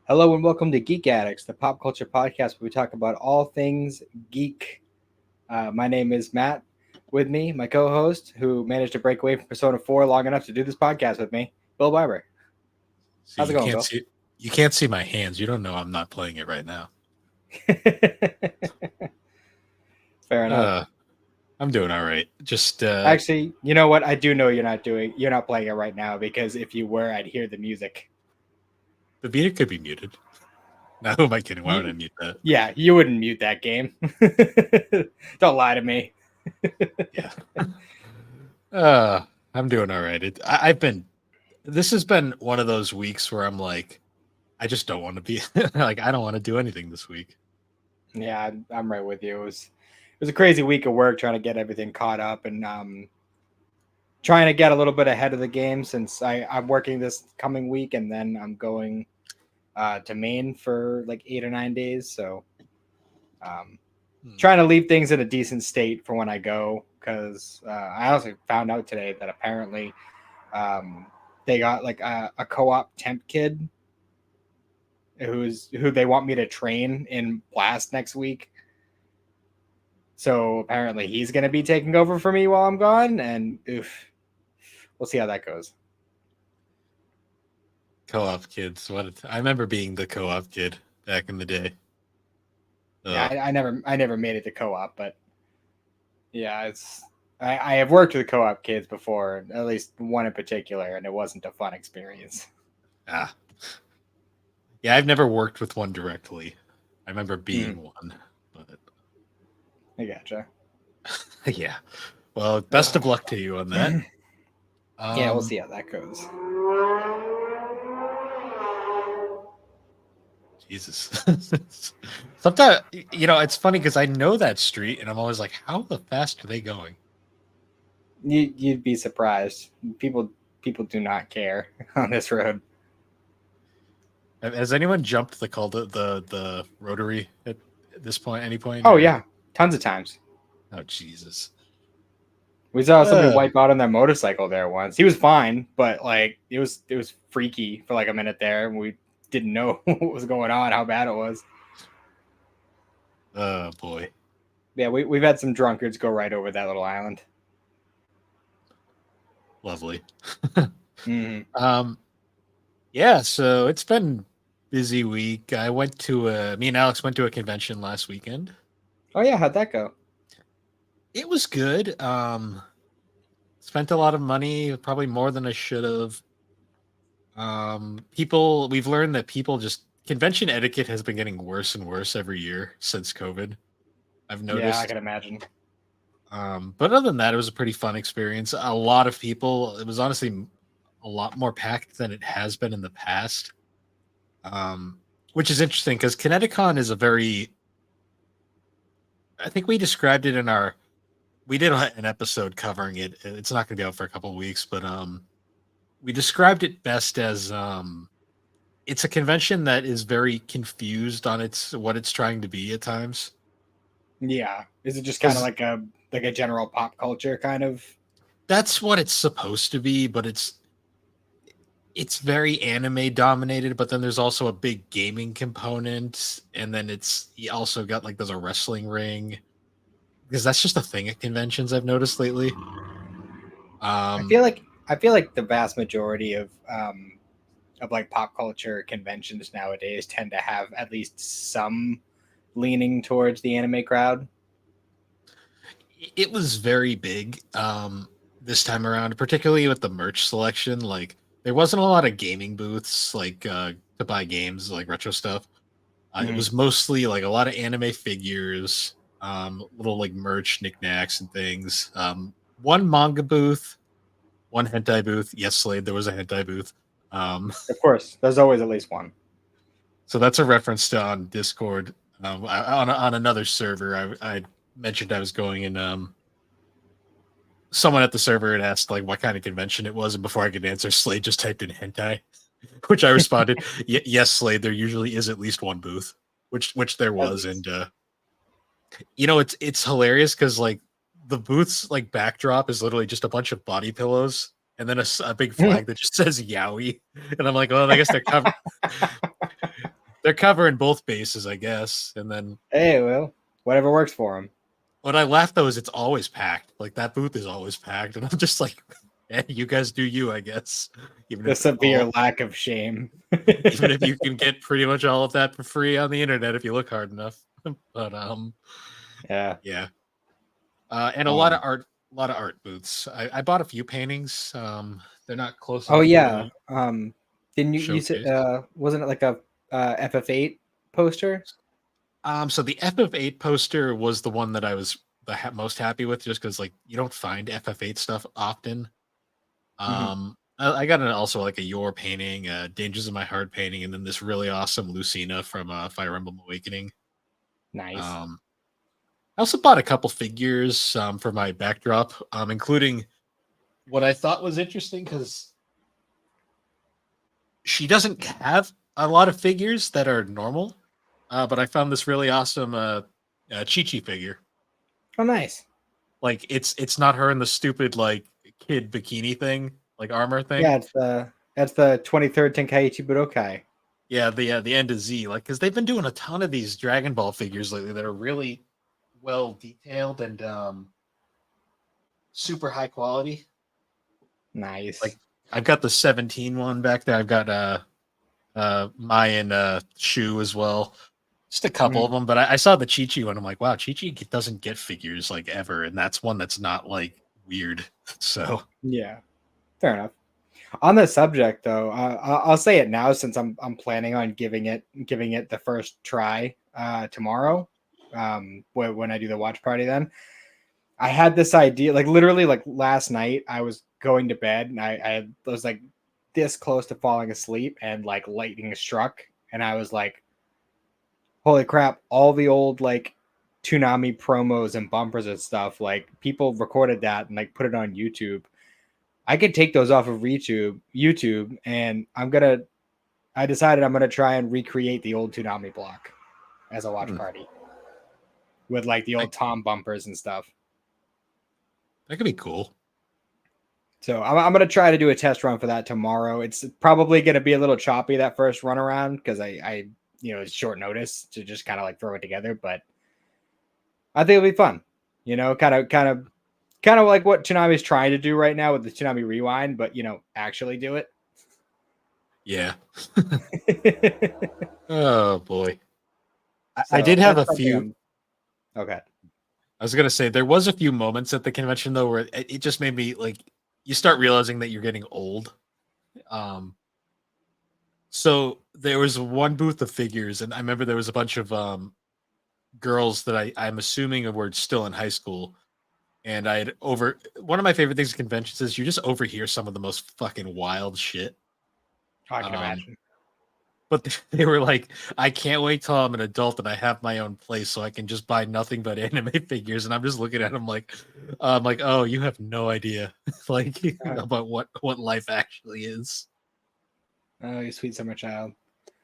Hello and welcome to Geek Addicts, the pop culture podcast where we talk about all things geek. My name is Matt. With me, my co-host, who managed to break away from Persona 4 long enough to do this podcast with me, Bill Barber. See, How's it going, Bill? you can't see my hands. You don't know I'm not playing it right now. Fair enough. I'm doing all right. Just Actually, you know what? I do know you're not playing it right now because if you were, I'd hear the music. the meter could be muted. Now who am I kidding? Why would I mute that? Yeah, you wouldn't mute that game. Don't lie to me. Yeah. I'm doing all right. This has been one of those weeks where I'm like, I just don't want to be like, I don't want to do anything this week. Yeah, I'm right with you. It was a crazy week of work trying to get everything caught up and trying to get a little bit ahead of the game since I'm working this coming week and then I'm going to Maine for like 8 or 9 days. So trying to leave things in a decent state for when I go because I also found out today that apparently they got like a co-op temp kid who they want me to train in Blast next week. So apparently he's going to be taking over for me while I'm gone, and we'll see how that goes. Co-op kids. I remember being the co-op kid back in the day. Yeah, I never made it to co-op, but yeah, I have worked with co-op kids before, at least one in particular, and it wasn't a fun experience. Yeah, I've never worked with one directly. I remember being one, but I gotcha. yeah. Well, best of luck to you on that. Yeah, we'll see how that goes. Jesus. Sometimes, it's funny because I know that street and I'm always like, how the fast are they going? You'd be surprised. People do not care on this road. Has anyone jumped the rotary at this point? Any point? Oh yeah, tons of times. Oh Jesus! We saw somebody wipe out on their motorcycle there once. He was fine, but like it was freaky for like a minute there, and we didn't know what was going on, how bad it was. Oh boy. Yeah, we've had some drunkards go right over that little island. Lovely. Mm-hmm. Yeah, so it's been busy week. Me and Alex went to a convention last weekend. Oh yeah, how'd that go? It was good. Spent a lot of money, probably more than I should have. We've learned that convention etiquette has been getting worse and worse every year since COVID. I've noticed. Yeah, I can imagine. But other than that, it was a pretty fun experience. A lot of people. It was honestly a lot more packed than it has been in the past. Which is interesting because Kineticon is I think we described it we did an episode covering it. It's not going to be out for a couple of weeks, but we described it best as it's a convention that is very confused on what it's trying to be at times. Yeah, is it just kind of like a general pop culture kind of? That's what it's supposed to be, but it's very anime dominated, but then there's also a big gaming component, and then you also got like there's a wrestling ring because that's just a thing at conventions I've noticed lately. I feel like the vast majority of like pop culture conventions nowadays tend to have at least some leaning towards the anime crowd. It was very big this time around, particularly with the merch selection. Like there wasn't a lot of gaming booths like to buy games like retro stuff. It was mostly like a lot of anime figures, little like merch knickknacks and things. One manga booth, one hentai booth. Yes, Slade, there was a hentai booth. Of course, there's always at least one. So that's a reference to on Discord. On another server, I mentioned I was going, and someone at the server had asked like what kind of convention it was, and before I could answer, Slade just typed in hentai, which I responded, "Yes, Slade. There usually is at least one booth, which there was, and it's hilarious because like the booth's like backdrop is literally just a bunch of body pillows." And then a big flag that just says "Yowie," and I'm like, "Well, I guess they're covered." they're covering both bases, I guess. And then Hey, well, whatever works for them. what I laugh though is it's always packed. Like that booth is always packed, and I'm just like, hey, you guys do you, I guess. Even The if severe lack of shame. even if you can get pretty much all of that for free on the internet if you look hard enough. But Yeah. yeah. And Um, a lot of art booths. I bought a few paintings. They're not close oh enough yeah. to Didn't you said showcase. wasn't it like a FF8 poster? So the FF8 poster was the one that I was most happy with, just because like you don't find FF8 stuff often. Hmm. I got also like a Your painting, Dangers of My Heart painting, and then this really awesome Lucina from Fire Emblem Awakening. Nice. Um, I also bought a couple figures for my backdrop, including what I thought was interesting because she doesn't have a lot of figures that are normal. But I found this really awesome Chi-Chi figure. Oh, nice. Like it's not her in the stupid like kid bikini thing, like armor thing. Yeah, that's the 23rd Tenkaichi Budokai. Yeah, the end of Z, like because they've been doing a ton of these Dragon Ball figures lately that are really well detailed and super high quality. Nice. Like I've got the 17 one back there. I've got Mayan Shu as well. Just a couple of Mm, them, but I saw the Chi Chi one. I'm like, wow, Chi Chi doesn't get figures like ever, and that's one that's not like weird. So yeah, fair enough. On the subject, though, I'll say it now since I'm planning on giving it the first try tomorrow. When I do the watch party, then I had this idea, like literally, like last night, I was going to bed and I was like this close to falling asleep, and like lightning struck, and I was like, holy crap! All the old like Toonami promos and bumpers and stuff, like people recorded that and like put it on YouTube. I could take those off of YouTube, and I decided I'm gonna try and recreate the old Toonami block as a watch hmm, party with like the I, old Tom bumpers and stuff. that could be cool. So I'm gonna try to do a test run for that tomorrow. It's probably gonna be a little choppy that first run around because I it's short notice to just kind of like throw it together, but I think it'll be fun. Kind of like what Toonami's trying to do right now with the Toonami Rewind, but actually do Yeah. it. Oh boy. I did So have that's a something few. I'm okay. I was gonna say there was a few moments at the convention though where it just made me like you start realizing that you're getting old. Um, so there was one booth of figures, and I remember there was a bunch of girls that I'm assuming were still in high school, and I'd over one of my favorite things at conventions is you just overhear some of the most fucking wild shit. I can Um, imagine. but they were like, I can't wait till I'm an adult and I have my own place so I can just buy nothing but anime figures. And I'm just looking at them like, oh, you have no idea, like Uh, about what life actually is. oh, you sweet summer child.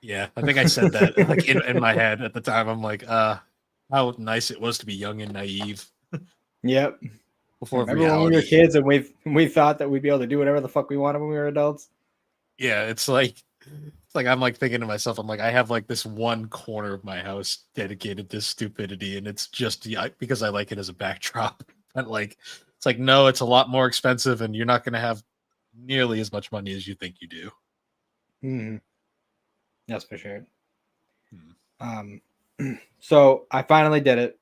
Yeah, I think I said that like in my head at the time. I'm like, how nice it was to be young and naive Yep. before Remember when we were reality. kids and we thought that we'd be able to do whatever the fuck we wanted when we were adults? Yeah, it's like I'm like thinking to myself, I'm like, I have like this one corner of my house dedicated to stupidity, and it's just because I like it as a backdrop. But like, it's like no, it's a lot more expensive, and you're not going to have nearly as much money as you think you do. Hmm. That's for sure. Hmm. Um, so I finally did it.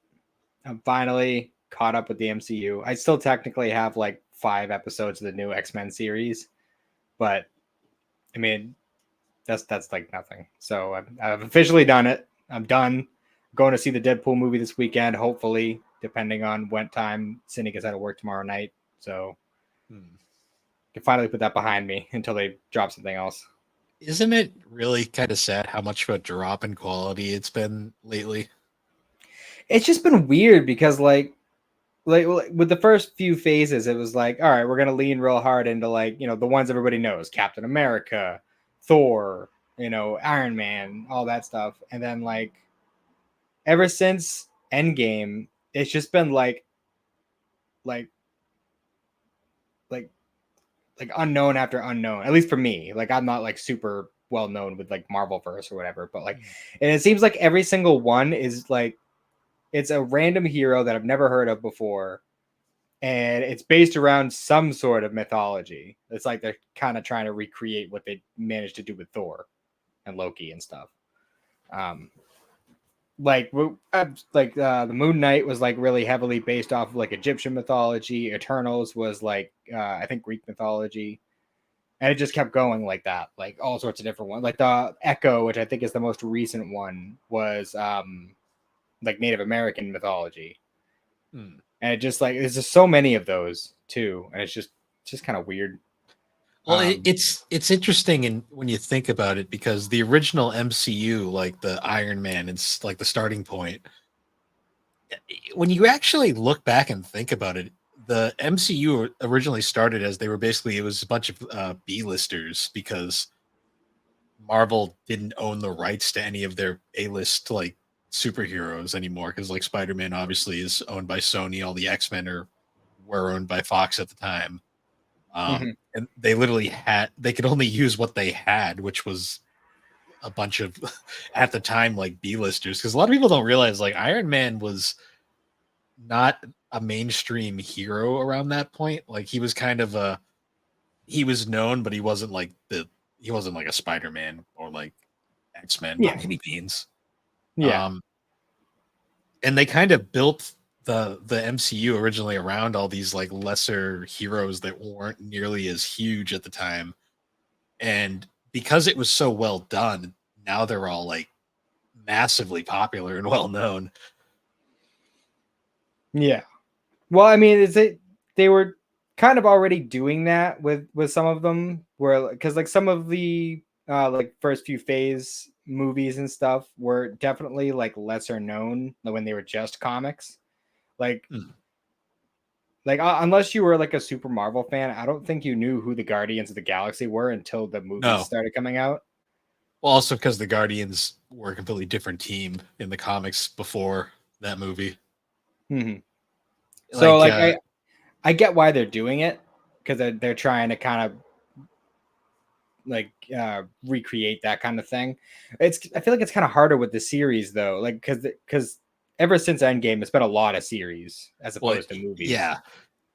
I'm finally caught up with the MCU. I still technically have like 5 episodes of the new X-Men series, but I mean that's like nothing. So I've officially done it. I'm done. Going to see the Deadpool movie this weekend, hopefully, depending on when time Cindy gets out of work tomorrow night. So Hmm. I can finally put that behind me until they drop something else. Isn't it really kind of sad how much of a drop in quality it's been lately? It's just been weird because like with the first few phases, it was like, all right, we're gonna lean real hard into like the ones everybody knows: Captain America, Thor, Iron Man, all that stuff. And then like ever since Endgame, it's just been like like like unknown after unknown. At least for me, like I'm not like super well known with like Marvel verse or whatever. But like, and it seems like every single one is like it's a random hero that I've never heard of before, and it's based around some sort of mythology. It's like they're kind of trying to recreate what they managed to do with Thor and Loki and stuff. Um, the Moon Knight was like really heavily based off of like Egyptian mythology. Eternals was like I think Greek mythology, and it just kept going like that, like all sorts of different ones. Like the Echo, which I think is the most recent one, was like Native American mythology, Hmm. and it just like there's just so many of those too, and it's just kind of weird. Well, it's interesting and when you think about it because the original MCU, like the Iron Man, it's like the starting point. When you actually look back and think about it, the MCU originally started as they were basically it was a bunch of B-listers because Marvel didn't own the rights to any of their A-list like superheroes anymore because like Spider-Man obviously is owned by Sony, all the X-Men are were owned by Fox at the time. Mhm. And they literally had they could only use what they had, which was a bunch of at the time like B-listers because a lot of people don't realize like Iron Man was not a mainstream hero around that point. Like he was kind of a he was known, but he wasn't like a Spider-Man or like X-Men by Yeah, any means. yeah, Um and they kind of built the MCU originally around all these like lesser heroes that weren't nearly as huge at the time. And because it was so well done, now they're all like massively popular and well known. yeah. Well, I mean, is it they were kind of already doing that with some of them, where because like some of the like first few phase movies and stuff were definitely like lesser known like, when they were just comics. Like Hmm. unless you were like a super Marvel fan, I don't think you knew who the Guardians of the Galaxy were until the movies No. started coming out. Well, also because the Guardians were a completely different team in the comics before that movie. Hmm. So Like, like I get why they're doing it because they're trying to kind of like recreate that kind of thing. I feel like it's kind of harder with the series though, like because ever since Endgame, it's been a lot of series as well, opposed to movies. yeah,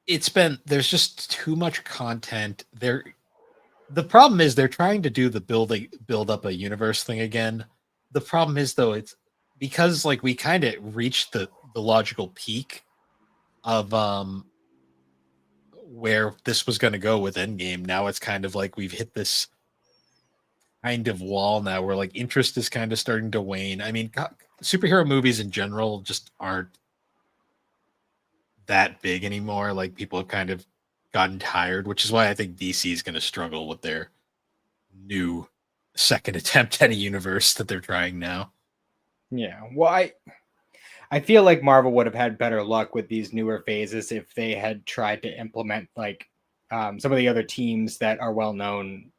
it's been there's just too much content. The problem is they're trying to do the build up a universe thing again. The problem is though it's because like we kind of reached the logical peak of where this was going to go with Endgame. Now it's kind of like we've hit this kind of wall now where like interest is kind of starting to wane. I mean, superhero movies in general just aren't that big anymore. Like people have kind of gotten tired, which is why I think DC is going to struggle with their new second attempt at a universe that they're trying now. Yeah, well, I feel like Marvel would have had better luck with these newer phases if they had tried to implement like some of the other teams that are well known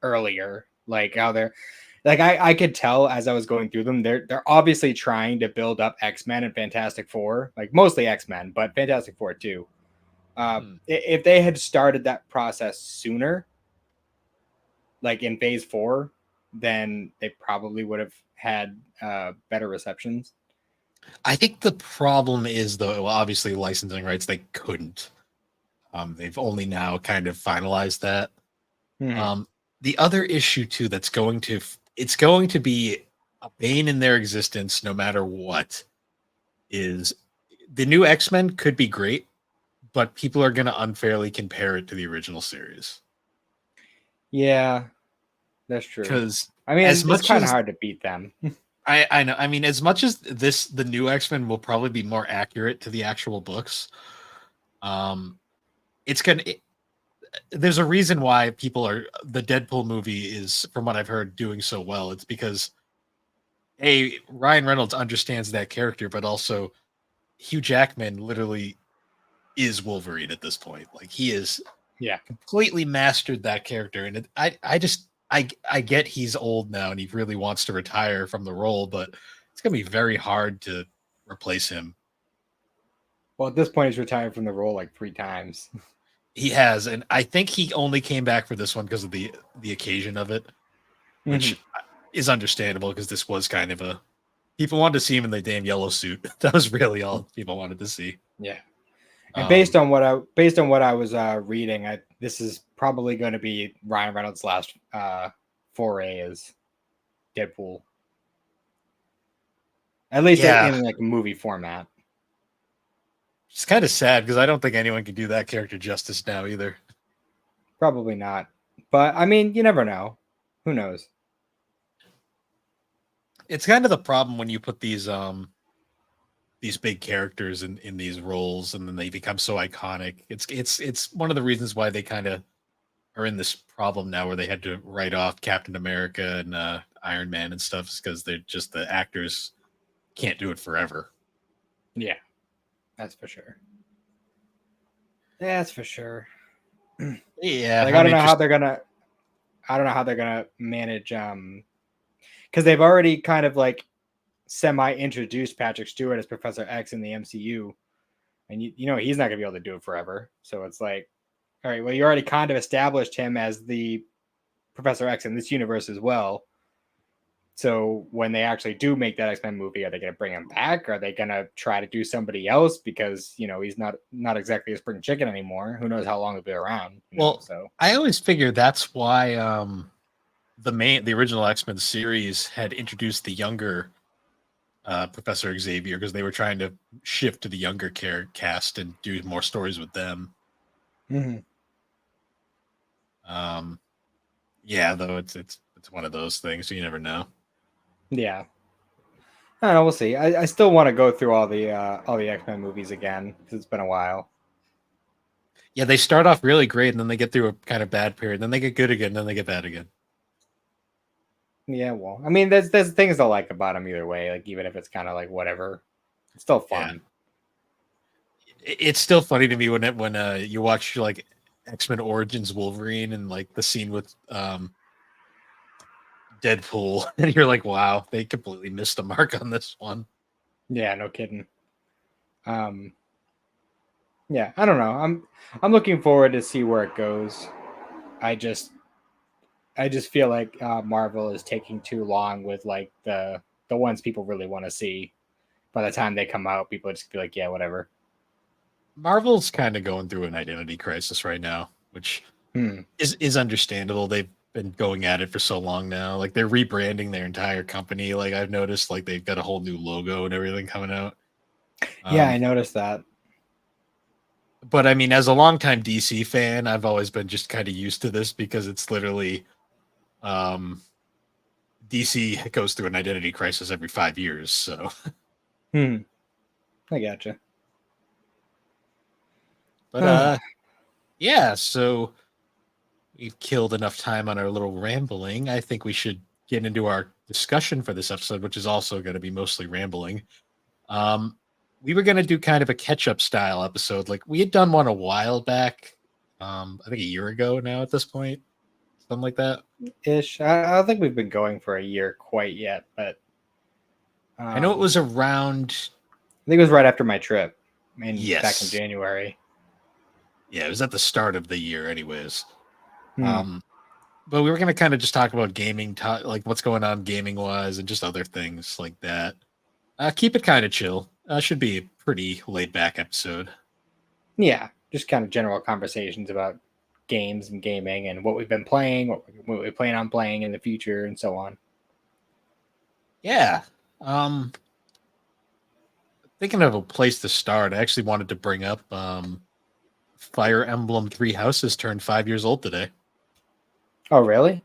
earlier, like how they're like I could tell as I was going through them, they're obviously trying to build up X-Men and Fantastic Four, like mostly X-Men, but Fantastic Four too. Hmm. If they had started that process sooner, like in phase four, then they probably would have had better receptions. I think the problem is though, well, obviously licensing rights they couldn't. They've only now kind of finalized that. Mhm. Um, the other issue too that's going to it's going to be a bane in their existence no matter what is the new X-Men could be great, but people are going to unfairly compare it to the original series Yeah, that's true. because I as mean, it's much kind of as hard to beat them. I know, I mean, as much as the new X-Men will probably be more accurate to the actual books, um, it's gonna. There's a reason why people are the Deadpool movie is, from what I've heard, doing so well. It's because a Ryan Reynolds understands that character, but also Hugh Jackman literally is Wolverine at this point. Like he is Yeah. completely mastered that character, and I get he's old now and he really wants to retire from the role, but it's gonna be very hard to replace him. Well, at this point, he's retired from the role like three times. He has, and I think he only came back for this one because of the occasion of it. Hmm. which is understandable because this was kind of a people wanted to see him in the damn yellow suit. That was really all people wanted to see. Yeah. And Um, based on what I was reading, this is probably going to be Ryan Reynolds' last foray as Deadpool, at least yeah, in like a movie format. it's kind of sad because I don't think anyone can do that character justice now either. Probably not, but I mean, you never know. Who knows? It's kind of the problem when you put these big characters in these roles and then they become so iconic. It's one of the reasons why they kind of are in this problem now where they had to write off Captain America and Iron Man and stuff is because they're just the actors can't do it forever. Yeah, that's for sure. That's for sure. Yeah, Like I'm interested. I don't know how they're gonna manage because they've already kind of like semi introduced Patrick Stewart as Professor X in the MCU, and you know he's not gonna be able to do it forever. So it's like, all right, well you already kind of established him as the Professor X in this universe as well. So when they actually do make that X-Men movie, are they going to bring him back? Are they going to try to do somebody else because you know he's not exactly a spring chicken anymore? Who knows how long he'll be around? You know, Well, so I always figure that's why the original X-Men series had introduced the younger Professor Xavier because they were trying to shift to the younger cast and do more stories with them. mm-hmm. Um, yeah, though it's one of those things. So you never know. Yeah, I don't know. We'll see. I still want to go through all the X-Men movies again because it's been a while. Yeah, they start off really great and then they get through a kind of bad period. Then they get good again. Then they get bad again. Yeah, well, I mean, there's things I like about them either way. Like even if it's kind of like whatever, it's still Yeah, fun. it's still funny to me when you watch like X-Men Origins Wolverine and like the scene with Deadpool and you're like, wow, they completely missed the mark on this one. Yeah, no kidding. Um, yeah, I don't know. I'm looking forward to see where it goes. I just I just feel like Marvel is taking too long with like the ones people really want to see. By the time they come out, people just be like, yeah, whatever. Marvel's kind of going through an identity crisis right now, which Hmm. is understandable. They've been going at it for so long now. Like they're rebranding their entire company. Like I've noticed, like they've got a whole new logo and everything coming out. Yeah, I Um, noticed that. but I mean, as a longtime DC fan, I've always been just kind of used to this because it's literally um, DC goes through an identity crisis every 5 years. So, Hmm. I gotcha. but yeah. So we've killed enough time on our little rambling. I think we should get into our discussion for this episode, which is also going to be mostly rambling. Um, we were going to do kind of a catch-up style episode. Like we had done one a while back. I think a year ago now at this point, something like that. Ish. I don't think we've been going for a year quite yet, but I know it um, was around. I think it was right after my trip back in Yes, January. yeah, it was at the start of the year, anyways. Hmm. Um, but we were going to kind of just talk about gaming, like what's going on gaming wise, and just other things like that. Keep it kind of chill. Should be a pretty laid back episode. Yeah, just kind of general conversations about games and gaming and what we've been playing, what we plan on playing in the future, and so on. Yeah. Thinking of a place to start, I actually wanted to bring up Fire Emblem Three Houses turned 5 years old today. Oh, really?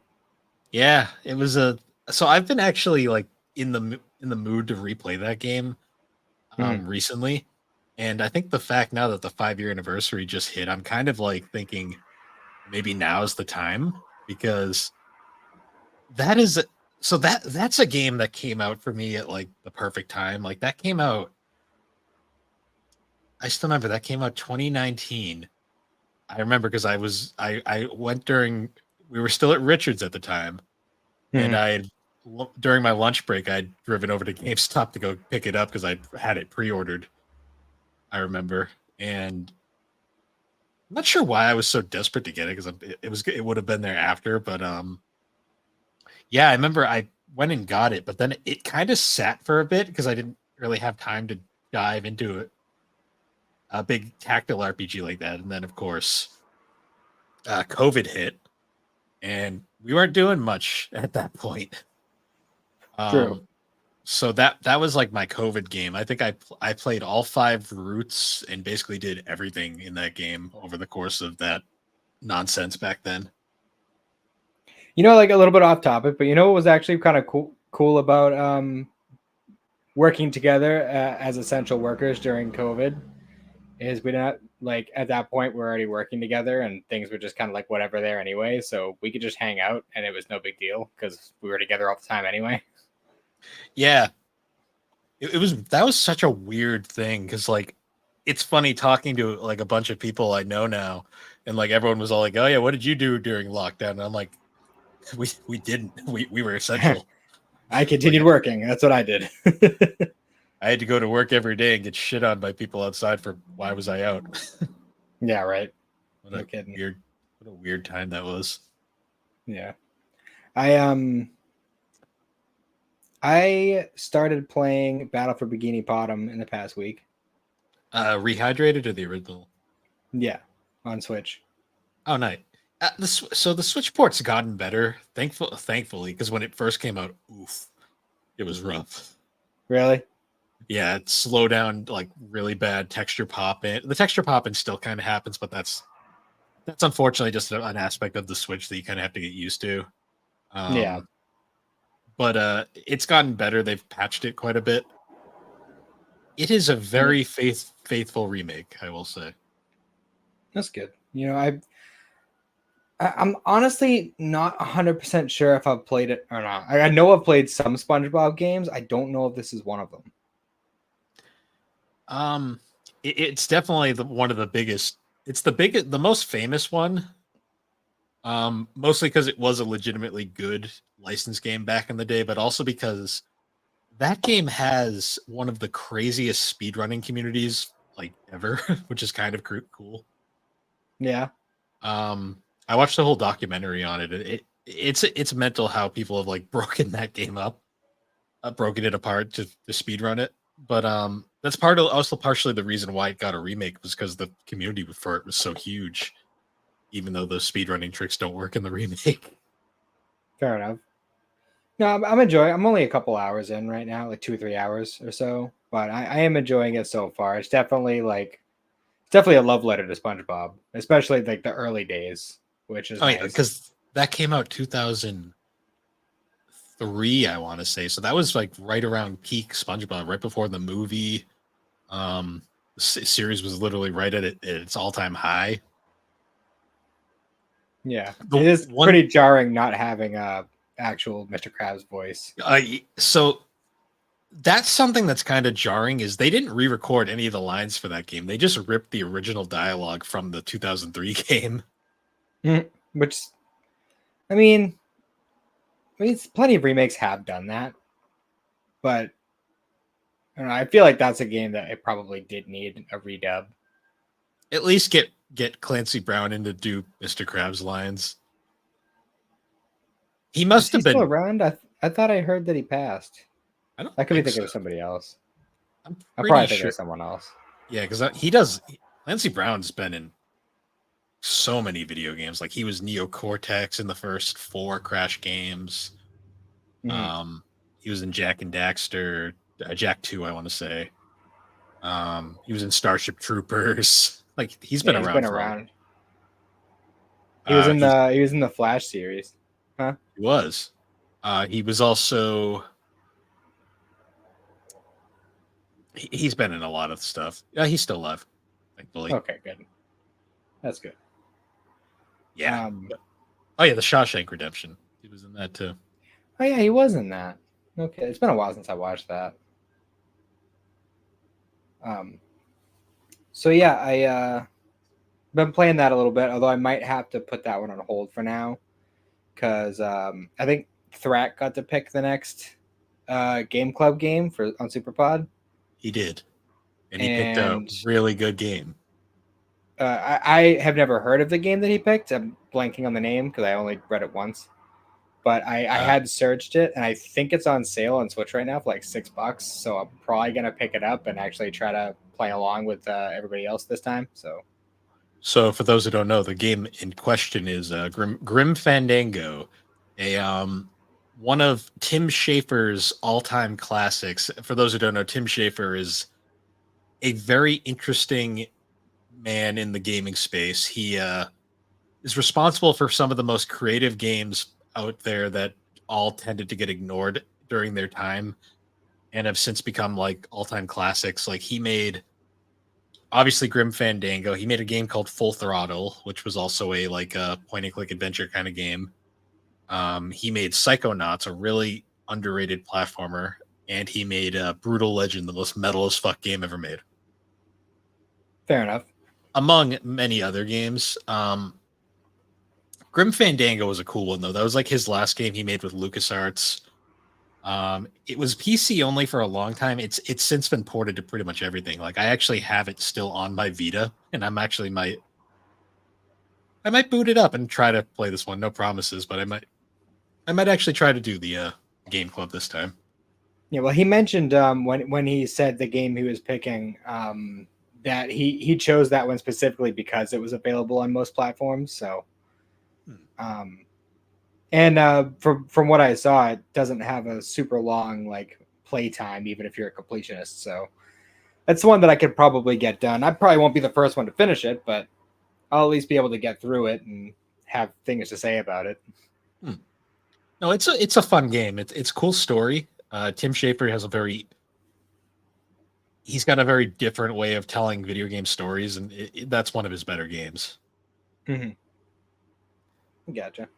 Yeah, it was a. So I've been actually like in the mood to replay that game Hmm. recently, and I think the fact now that the 5 year anniversary just hit, I'm kind of like thinking maybe now's the time because that is so that's a game that came out for me at like the perfect time. Like that came out. I still remember that came out 2019. I remember because I went during we were still at Richards at the time, and Hmm. I had during my lunch break I'd driven over to GameStop to go pick it up because I had it pre-ordered. I remember, and I'm not sure why I was so desperate to get it because it would have been there after, but Yeah, I remember I went and got it, but then it kind of sat for a bit because I didn't really have time to dive into a big tactile RPG like that. And then, of course, COVID hit, and we weren't doing much at that point. True. Um, so that was like my COVID game. I think I played all 5 routes and basically did everything in that game over the course of that nonsense back then. Like a little bit off topic, but what was actually kind of cool about working together as essential workers during COVID is we not like at that point we're already working together and things were just kind of like whatever there anyway, so we could just hang out and it was no big deal because we were together all the time anyway. Yeah, it was that was such a weird thing because like it's funny talking to like a bunch of people I know now, and like everyone was all like, "Oh yeah, what did you do during lockdown?" And I'm like, "We didn't. We were essential. I Like continued working. That's what I did. I had to go to work every day and get shit on by people outside for why was I out." Yeah, right. What No a kidding. weird time that was. Yeah. I started playing Battle for Bikini Bottom in the past week. Rehydrated or the original? Yeah, on Switch. Oh, nice. So the Switch port's gotten better, thankfully, because when it first came out, oof, it was rough. Really? Yeah, it slowed down like really bad texture popping. The texture popping still kind of happens, but that's unfortunately just an aspect of the Switch that you kind of have to get used to. Yeah. Um, but it's gotten better. They've patched it quite a bit. It is a very faithful remake, I will say. That's good. I'm honestly not 100% sure if I've played it or not. I know I've played some SpongeBob games. I don't know if this is one of them. Um, it's definitely one of the biggest. It's the most famous one. Mostly because it was a legitimately good licensed game back in the day, but also because that game has one of the craziest speedrunning communities like ever, which is kind of cool. Yeah. I watched the whole documentary on it. It's mental how people have like broken that game up, broken it apart to speedrun it. But that's also partially the reason why it got a remake was because the community for it was so huge, even though those speedrunning tricks don't work in the remake. Fair enough. No, I'm enjoying. I'm only a couple hours in right now, like 2 or 3 hours or so. But I am enjoying it so far. It's definitely a love letter to SpongeBob, especially like the early days, which is Oh yeah, nice. because that came out 2003, I want to say. So that was like right around peak SpongeBob, right before the movie. The series was literally right at its all-time high. Yeah, The it is one, pretty jarring not having a actual Mr. Krabs voice. so that's something that's kind of jarring is they didn't re-record any of the lines for that game. They just ripped the original dialogue from the 2003 game. Which, I mean, plenty of remakes have done that, but I don't know. I feel like that's a game that it probably did need a redub. At least get Clancy Brown in to do Mr. Krabs lines. He Is must he have still been. around? I thought I heard that he passed. I don't I could be think thinking so. of somebody else. I'm I'm pretty probably thinking sure. of someone else. Yeah, because he does. Clancy Brown's been in so many video games. Like he was Neo Cortex in the first 4 Crash games. Mhm. Um, he was in Jack and Daxter, Jack 2, I want to say. He was in Starship Troopers. Like he's Yeah, been he's been around for a. around. He was in He's the Flash series, huh? he was. He was also. He's been in a lot of stuff. Yeah, he's still alive, thankfully. Okay, good. That's good. Yeah. Oh yeah, the Shawshank Redemption. He was in that too. Oh yeah, he was in that. Okay, it's been a while since I watched that. Um, so yeah, I been playing that a little bit. Although I might have to put that one on hold for now because I think Thrak got to pick the next Game Club game for on SuperPod, He did, and he picked a and really good game. I have never heard of the game that he picked. I'm blanking on the name because I only read it once. but I had searched it, and I think it's on sale on Switch right now for like $6. So I'm probably gonna pick it up and actually try to play along with everybody else this time. So, for those who don't know, the game in question is Grim Fandango, a one of Tim Schafer's all-time classics. For those who don't know, Tim Schafer is a very interesting man in the gaming space. He is responsible for some of the most creative games out there that all tended to get ignored during their time and have since become like all-time classics. Like he made obviously Grim Fandango. He made a game called Full Throttle, which was also a like a point and click adventure kind of game. He made Psychonauts, a really underrated platformer, and he made Brutal Legend, the most metal as fuck game ever made, fair enough. among many other games. Grim Fandango was a cool one though. That was like his last game he made with LucasArts. It was PC only for a long time. It's since been ported to pretty much everything. Like I actually have it still on my Vita, and I might boot it up and try to play this one. No promises, but I might actually try to do the game club this time. Yeah, well, he mentioned when he said the game he was picking that he chose that one specifically because it was available on most platforms. So, and from what I saw, it doesn't have a super long like play time, even if you're a completionist. So that's one that I could probably get done. I probably won't be the first one to finish it, but I'll at least be able to get through it and have things to say about it. No, it's a fun game. It's cool story. Tim Schafer has he's got a very different way of telling video game stories, and that's one of his better games. Gotcha.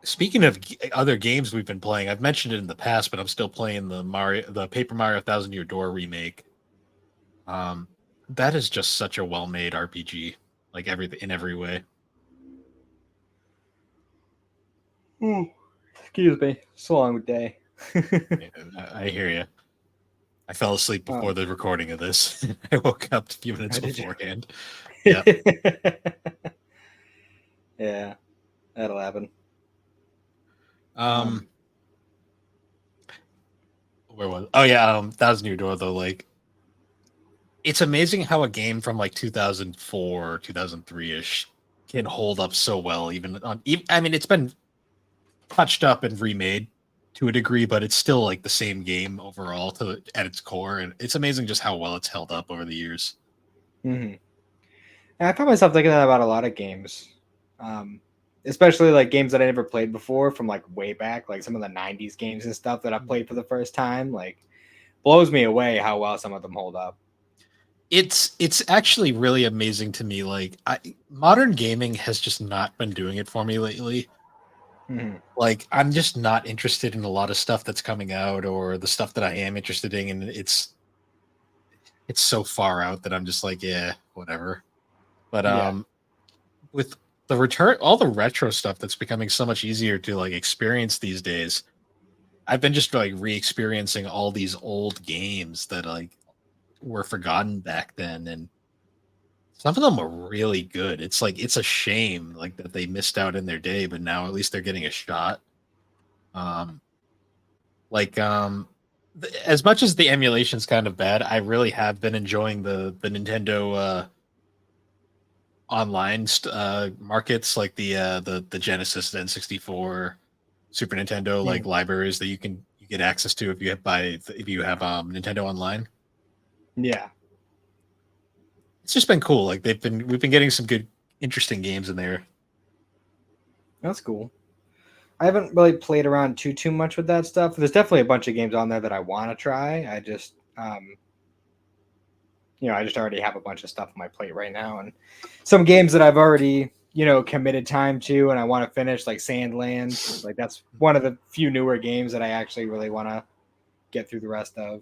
Speaking of other games we've been playing, I've mentioned it in the past, but I'm still playing the Paper Mario Thousand Year Door remake. That is just such a well-made RPG, like in every way. Excuse me. It's a long day. I hear you. I fell asleep before the recording of this. I woke up a few minutes beforehand. Yeah. Yeah, that'll happen. Where was? Oh yeah, Thousand Year Door though. Like, it's amazing how a game from like 2004, 2003 ish can hold up so well. I mean, it's been touched up and remade to a degree, but it's still like the same game overall at its core, and it's amazing just how well it's held up over the years. Mm-hmm. I find myself thinking that about a lot of games, especially like games that I never played before from like way back, like some of the '90s games and stuff that I played for the first time. Like, blows me away how well some of them hold up. It's actually really amazing to me. Like, modern gaming has just not been doing it for me lately. Mm-hmm. Like, I'm just not interested in a lot of stuff that's coming out, or the stuff that I am interested in, and it's so far out that I'm just like, yeah, whatever. But with the return, all the retro stuff that's becoming so much easier to like experience these days, I've been just like re-experiencing all these old games that like were forgotten back then, and some of them were really good. It's like it's a shame like that they missed out in their day, but now at least they're getting a shot. Um, like as much as the emulation's kind of bad, I really have been enjoying the Nintendo online markets, like the Genesis, the N64, Super Nintendo like libraries that you get access to if you have Nintendo Online. Yeah, it's just been cool. Like we've been getting some good, interesting games in there. that's cool. I haven't really played around too much with that stuff. There's definitely a bunch of games on there that I want to try. I just I just already have a bunch of stuff on my plate right now, and some games that I've already committed time to, and I want to finish, like Sandlands. Like that's one of the few newer games that I actually really want to get through the rest of,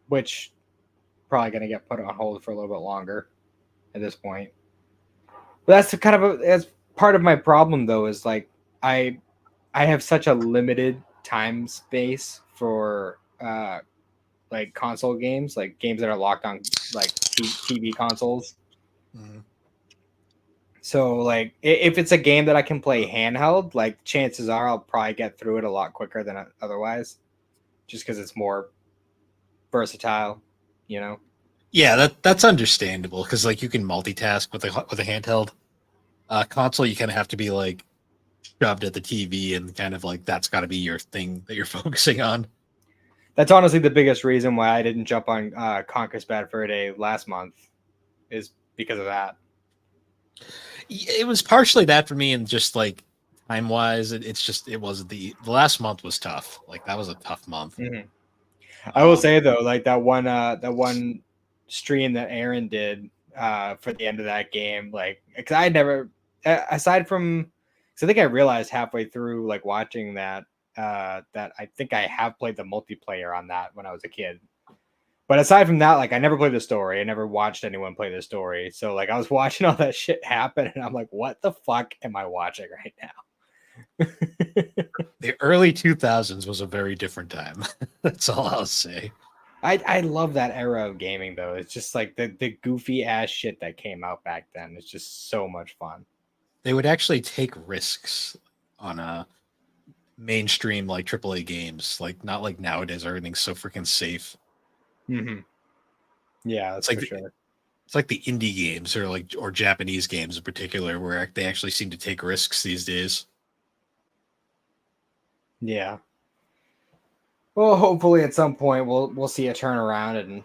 which probably going to get put on hold for a little bit longer at this point. But that's that's part of my problem though, is like I have such a limited time space for like console games, like games that are locked on like TV consoles. So like if it's a game that I can play handheld, like chances are I'll probably get through it a lot quicker than otherwise, just because it's more versatile, you know. Yeah, that's understandable because like you can multitask with a handheld console. You kind of have to be like shoved at the TV and kind of like that's got to be your thing that you're focusing on. That's honestly the biggest reason why I didn't jump on Conquest Bad Fur Day last month is because of that. It was partially that for me, and just like time wise, it's just it was the last month was tough. Like that was a tough month. Mm-hmm. I will Um, say though, like that one stream that Aaron did for the end of that game, like because I never, aside from, because I think I realized halfway through like watching that that I think I have played the multiplayer on that when I was a kid. But aside from that, like I never played the story. I never watched anyone play the story. So like I was watching all that shit happen, and I'm like, what the fuck am I watching right now? the early 2000s was a very different time. That's all I'll say. I love that era of gaming though. It's just like the goofy ass shit that came out back then. It's just so much fun. They would actually take risks on a mainstream like AAA games, like not like nowadays everything's so freaking safe. Mm-hmm. Yeah, It's that's like for sure. it's like the indie games or like or Japanese games in particular where they actually seem to take risks these days. Yeah. Well, hopefully at some point we'll see a turnaround and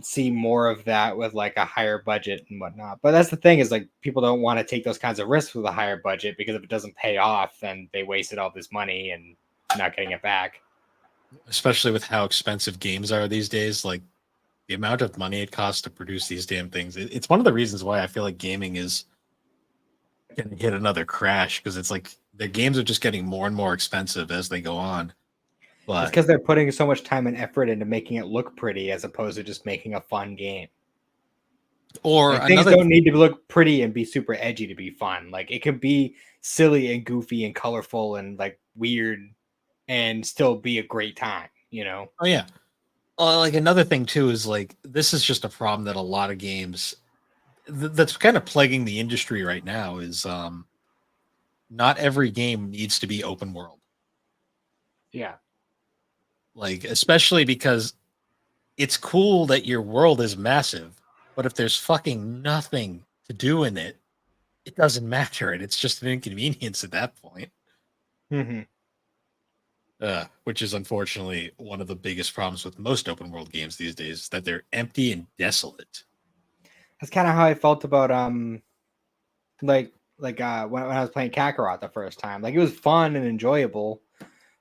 see more of that with like a higher budget and whatnot. But that's the thing is like people don't want to take those kinds of risks with a higher budget because if it doesn't pay off, then they wasted all this money and not getting it back. Especially with how expensive games are these days. Like the amount of money it costs to produce these damn things. It's one of the reasons why I feel like gaming is going to hit another crash because it's like the games are just getting more and more expensive as they go on. It's But because they're putting so much time and effort into making it look pretty as opposed to just making a fun game. or Like things another don't need to look pretty and be super edgy to be fun. Like it can be silly and goofy and colorful and like weird and still be a great time, you know? oh yeah. Like another thing too is like this is just a problem that a lot of games that's kind of plaguing the industry right now is not every game needs to be open world. Yeah. Like especially because it's cool that your world is massive, but if there's fucking nothing to do in it, it doesn't matter, and it's just an inconvenience at that point. Mm-hmm. Which is unfortunately one of the biggest problems with most open world games these days, that they're empty and desolate. That's kind of how I felt about when I was playing Kakarot the first time. Like it was fun and enjoyable.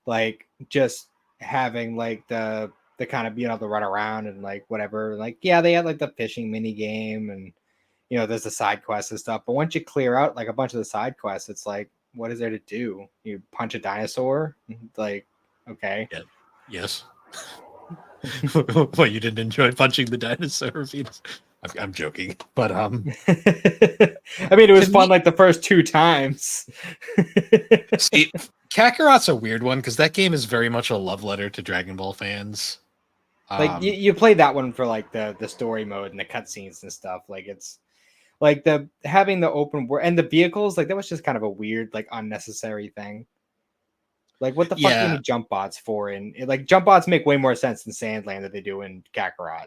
Like just having like the kind of being able to run around and like whatever. Like yeah, they had like the fishing mini game and there's the side quests and stuff. But once you clear out like a bunch of the side quests, it's like, what is there to do? You punch a dinosaur? Like, okay. Yeah. Yes. Well, you didn't enjoy punching the dinosaur? I'm joking, but I mean, it to was fun me, like the first two times. see, Kakarot's a weird one because that game is very much a love letter to Dragon Ball fans. Like Um, you play that one for like the story mode and the cutscenes and stuff. Like it's like the having the open world and the vehicles, like that was just kind of a weird, like unnecessary thing. Like what the fuck do you yeah, need jump bots for? And like jump bots make way more sense in Sandland than they do in Kakarot.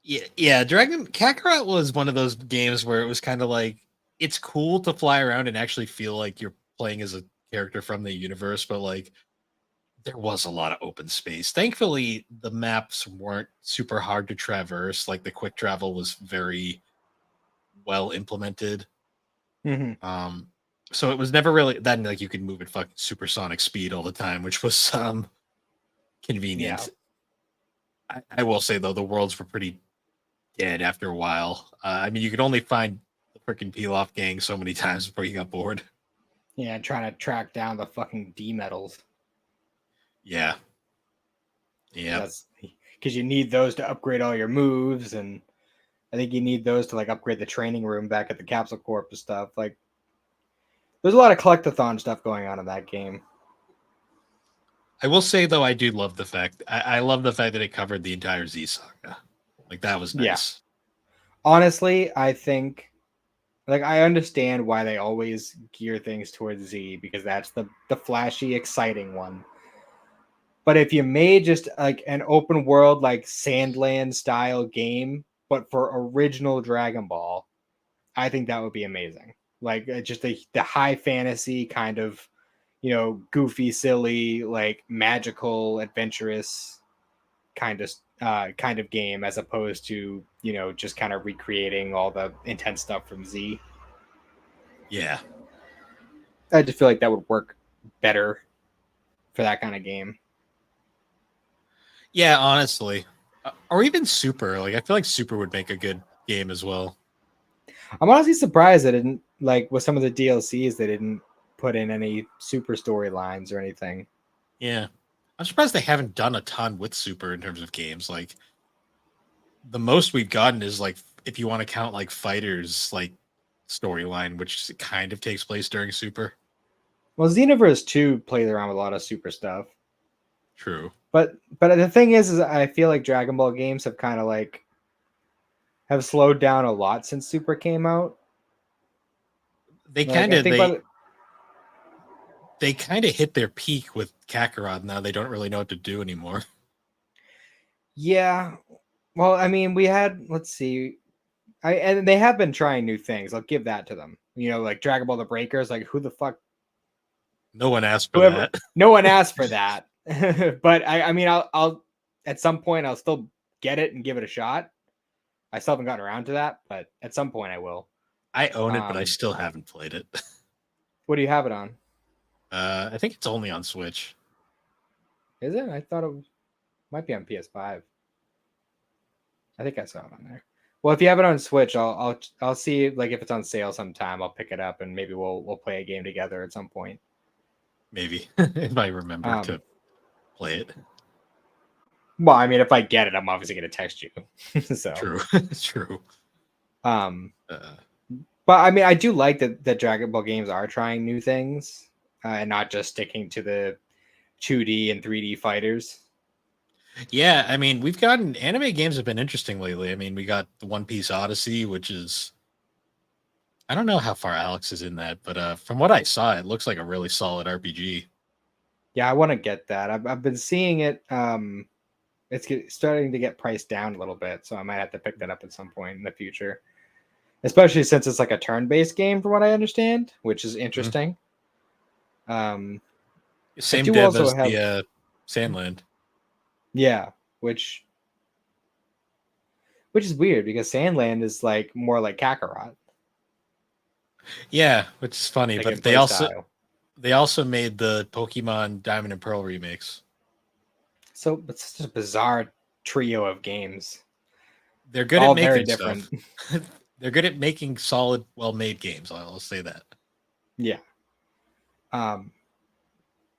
yeah. Dragon Kakarot was one of those games where it was kind of like it's cool to fly around and actually feel like you're playing as a character from the universe, but like there was a lot of open space. Thankfully, the maps weren't super hard to traverse. Like the quick travel was very well implemented. Mm-hmm. Um, so it was never really then like you could move at fucking supersonic speed all the time, which was Yeah. convenient. I will say though, the worlds were pretty dead after a while. I mean, you could only find the freaking peel off gang so many times before you got bored. Yeah, trying to track down the fucking D medals. Yeah, yeah. That's because you need those to upgrade all your moves, and I think you need those to like upgrade the training room back at the Capsule Corp and stuff. Like, there's a lot of collectathon stuff going on in that game. I will say though, I do love the fact I love the fact that it covered the entire Z saga. Like that was Yeah, nice. honestly, I think Like I understand why they always gear things towards Z because that's the flashy, exciting one. But if you made just like an open world like Sandland style game, but for original Dragon Ball, I think that would be amazing. Like just the high fantasy kind of, goofy, silly, like magical, adventurous kind of game as opposed to just kind of recreating all the intense stuff from Z. Yeah. I just feel like that would work better for that kind of game. Yeah, honestly. Or even Super. Like I feel like Super would make a good game as well. I'm honestly surprised they didn't like with some of the DLCs they didn't put in any super storylines or anything. Yeah. I'm surprised they haven't done a ton with Super in terms of games. Like the most we've gotten is like if you want to count like Fighters like storyline, which kind of takes place during Super. Well, Xenoverse 2 played around with a lot of super stuff. True. But the thing is I feel like Dragon Ball games have kind of like have slowed down a lot since Super came out. They Like kind I of think by the, they kind of hit their peak with Kakarot. Now they don't really know what to do anymore. yeah. Well, I mean, we had let's see. And they have been trying new things. I'll give that to them. Like Dragon Ball the Breakers, like who the fuck No one asked for whoever that. no one asked for that. But I mean I'll at some point I'll still get it and give it a shot. I still haven't gotten around to that, but at some point I will. I own it, but I Um still haven't played it. what do you have it on? I think it's only on Switch. Is it? I thought might be on PS5. I think I saw it on there. Well, if you have it on Switch, I'll see like if it's on sale sometime. I'll pick it up and maybe we'll play a game together at some point. Maybe if I remember Um, to play it. well, I mean, if I get it, I'm obviously gonna text you. So, True. True. um, Uh, but I mean, I do like that Dragon Ball games are trying new things and not just sticking to the 2D and 3D fighters. yeah, I mean, we've gotten anime games have been interesting lately. I mean, we got the One Piece Odyssey, which is I don't know how far Alex is in that, but from what I saw, it looks like a really solid RPG. Yeah, I want to get that. I've been seeing it. Starting to get priced down a little bit, so I might have to pick that up at some point in the future. Especially since it's like a turn-based game, from what I understand, which is Mhm. interesting. Um, I Same do dev also as have, the Sandland. yeah, which is weird because Sandland is like more like Kakarot, Yeah, which is funny, like in but play style. they also made the Pokemon Diamond and Pearl remakes. So it's just a bizarre trio of games, They're good at all very making different. stuff. They're good at making solid, well-made games. I'll say that. Yeah. Um,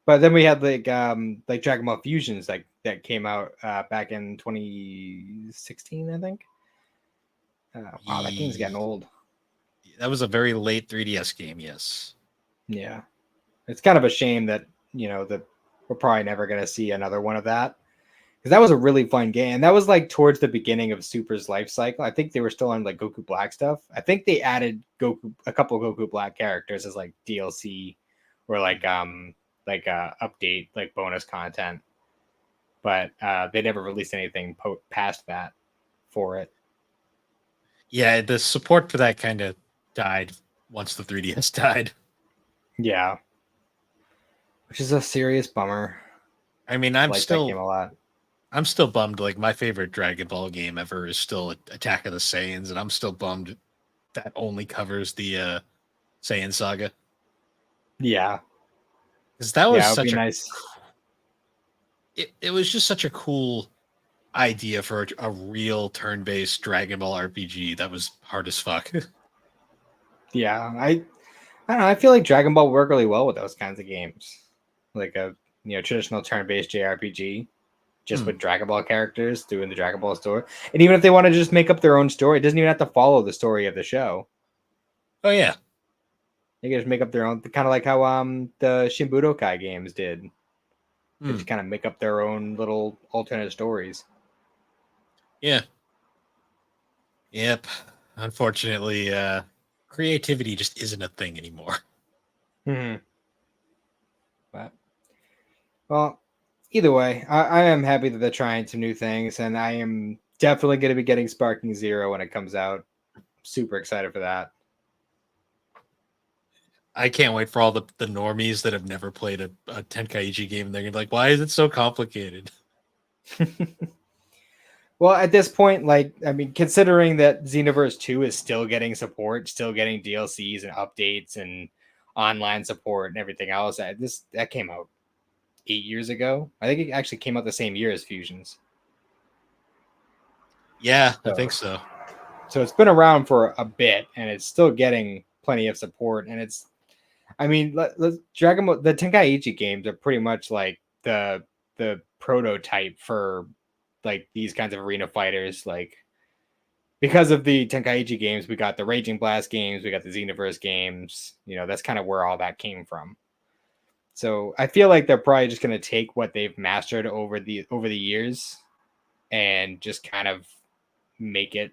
but then we had like Dragon Ball Fusions that came out back in 2016, I think. Wow, that game's getting Ye- old. That was a very late 3DS game. Yes. Yeah, it's kind of a shame that that we're probably never gonna see another one of that because that was a really fun game. And that was like towards the beginning of Super's life cycle. I think they were still on like Goku Black stuff. I think they added a couple of Goku Black characters as like DLC or like update like bonus content, but they never released anything past that for it. Yeah, the support for that kind of died once the 3DS died. Yeah, which is a serious bummer. I mean, Like that game a lot. I'm still bummed. Like my favorite Dragon Ball game ever is still Attack of the Saiyans, and I'm still bummed that only covers the Saiyan saga Yeah, because that was yeah, it would be such a nice. it was just such a cool idea for a real turn-based Dragon Ball RPG that was hard as fuck. Yeah, I don't know. I feel like Dragon Ball work really well with those kinds of games, like a traditional turn-based JRPG, just Hmm. with Dragon Ball characters doing the Dragon Ball story. And even if they want to just make up their own story, it doesn't even have to follow the story of the show. Oh yeah. They can just make up their own, kind of like how the Shin Budokai games did. They Hmm. just kind of make up their own little alternate stories. Yeah. Yep. Unfortunately, creativity just isn't a thing anymore. Hmm. But well, either way, I am happy that they're trying some new things, and I am definitely going to be getting Sparking Zero when it comes out. Super excited for that. I can't wait for all the normies that have never played a Tenkaichi game. And they're gonna be like, why is it so complicated? Well, at this point, like, I mean, considering that Xenoverse 2 is still getting support, still getting DLCs and updates and online support and everything else, that came out 8 years ago. I think it actually came out the same year as Fusions. Yeah, I So, think so. so it's been around for a bit, and it's still getting plenty of support. And I mean, Dragon Ball, the Tenkaichi games are pretty much like the prototype for like these kinds of arena fighters. Like because of the Tenkaichi games, we got the Raging Blast games, we got the Xenoverse games. That's kind of where all that came from. So I feel like they're probably just going to take what they've mastered over the years and just kind of make it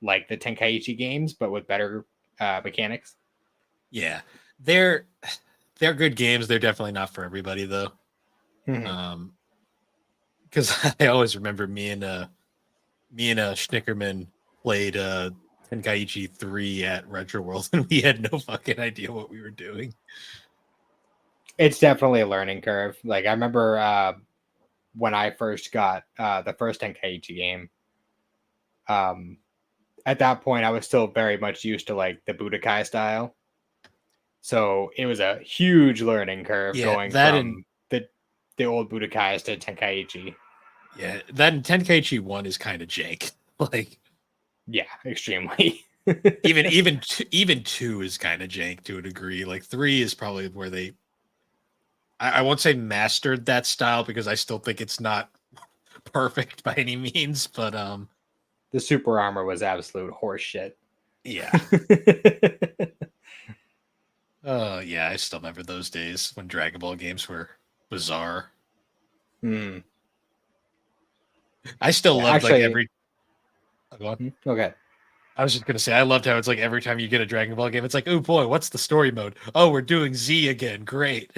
like the Tenkaichi games, but with better mechanics. Yeah, they're they're good games. They're definitely not for everybody though. Mhm. Because I always remember me and Schnickerman played Tenkaichi 3 at Retro World, and we had no fucking idea what we were doing. It's definitely a learning curve. Like I remember when I first got the first Tenkaichi game. Um, at that point, I was still very much used to like the Budokai style, so it was a huge learning curve Yeah, going that and from the old Budokais to Tenkaichi. yeah, that and Tenkaichi 1 is kind of jank. Like Yeah, extremely. even 2 is kind of jank to a degree. Like 3 is probably where I won't say mastered that style because I still think it's not perfect by any means, but The super armor was absolute horseshit. yeah. Oh yeah, I still remember those days when Dragon Ball games were bizarre. Hmm. I still Yeah, loved like actually, every go on. okay. I was just gonna say I loved how it's like every time you get a Dragon Ball game, it's like, oh boy, what's the story mode? Oh, we're doing Z again. Great.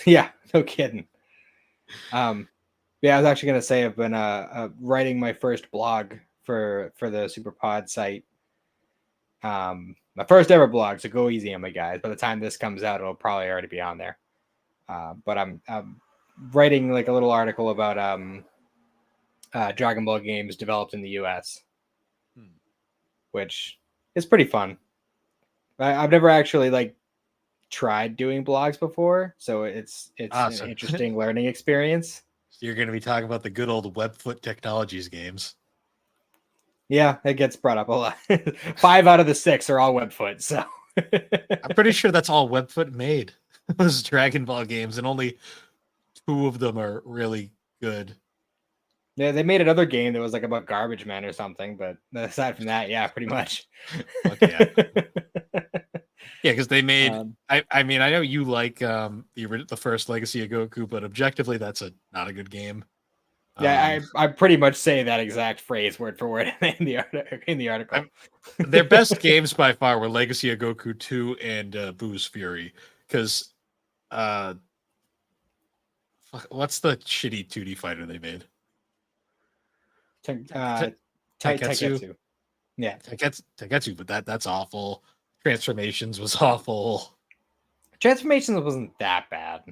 Yeah, no kidding. Um, yeah, I was actually gonna say I've been writing my first blog for the SuperPod site. My first ever blog, so go easy on me, guys. By the time this comes out, it'll probably already be on there. But I'm writing like a little article about Dragon Ball games developed in the U.S., which is pretty fun. I've never actually like tried doing blogs before, so it's Ah, an so, interesting learning experience. so you're gonna be talking about the good old Webfoot Technologies games. Yeah, it gets brought up a lot. 5 out of the 6 are all Webfoot, so I'm pretty sure that's all Webfoot made. Those Dragon Ball games, and only 2 of them are really good. yeah, they made another game that was like about garbage men or something, but aside from that, yeah, pretty much. Fuck yeah. Yeah, because they made. um, I mean, I know you like the first Legacy of Goku, but objectively, that's not a good game. yeah, Um, I pretty much say that exact phrase word for word in the article. their best games by far were Legacy of Goku 2 and Boo's Fury. Because what's the shitty 2D fighter they made? Taiketsu. Taiketsu. Yeah, Taiketsu, but that's awful. Transformations was awful. Transformations wasn't that bad.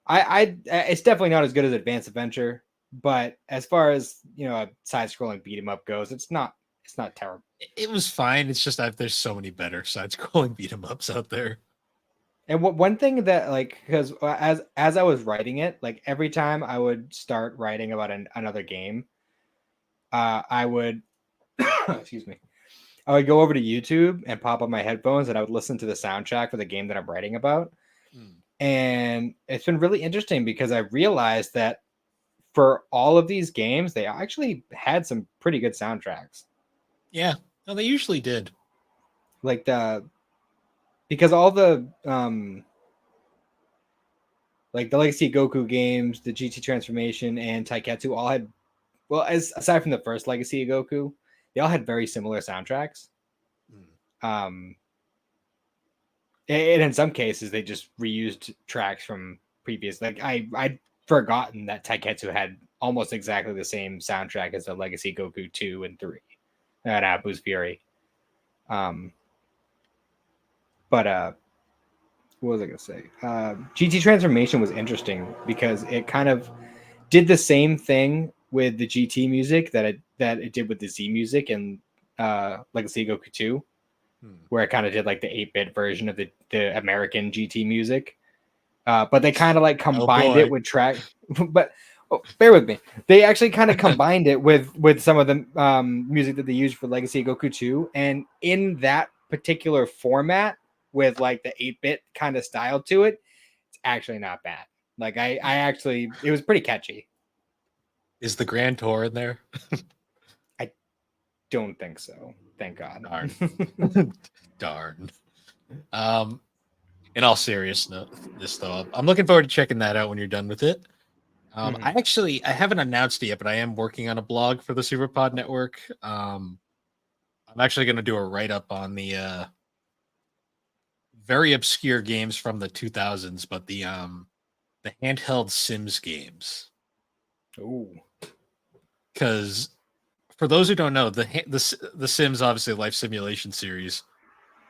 I it's definitely not as good as Advanced Adventure, but as far as a side-scrolling beat 'em up goes, it's not terrible. It was fine. It's just that there's so many better side-scrolling beat 'em ups out there. And one thing that like because as I was writing it, like every time I would start writing about another game, I would excuse me, I would go over to YouTube and pop on my headphones and I would listen to the soundtrack for the game that I'm writing about. Hmm. And it's been really interesting because I realized that for all of these games, they actually had some pretty good soundtracks. Yeah, no, they usually did. Like because all the like the Legacy Goku games, the GT Transformation, and Taiketsu all had as aside from the first Legacy of Goku, they all had very similar soundtracks. Hmm. Um, And in some cases, they just reused tracks from previous. Like I'd forgotten that Taiketsu had almost exactly the same soundtrack as the Legacy Goku 2 and 3 at Abu's Fury. Um, but what was I gonna say? GT Transformation was interesting because it kind of did the same thing with the GT music that it did with the Z music and Legacy Goku 2, where it kind of did like the 8-bit version of the American GT music. But they kind of like Oh combined it boy. with track. But bear with me, they actually kind of combined it with some of the music that they used for Legacy Goku 2, and in that particular format with like the 8-bit kind of style to it, it's actually not bad. Like I actually, it was pretty catchy. Is the Grand Tour in there? I don't think so. Thank God. Darn. Darn. In all seriousness, this though, I'm looking forward to checking that out when you're done with it. I haven't announced it yet, but I am working on a blog for the Superpod Network. I'm actually going to do a write up on the very obscure games from the 2000s, but the handheld Sims games. Oh, Because for those who don't know, the Sims obviously a life simulation series,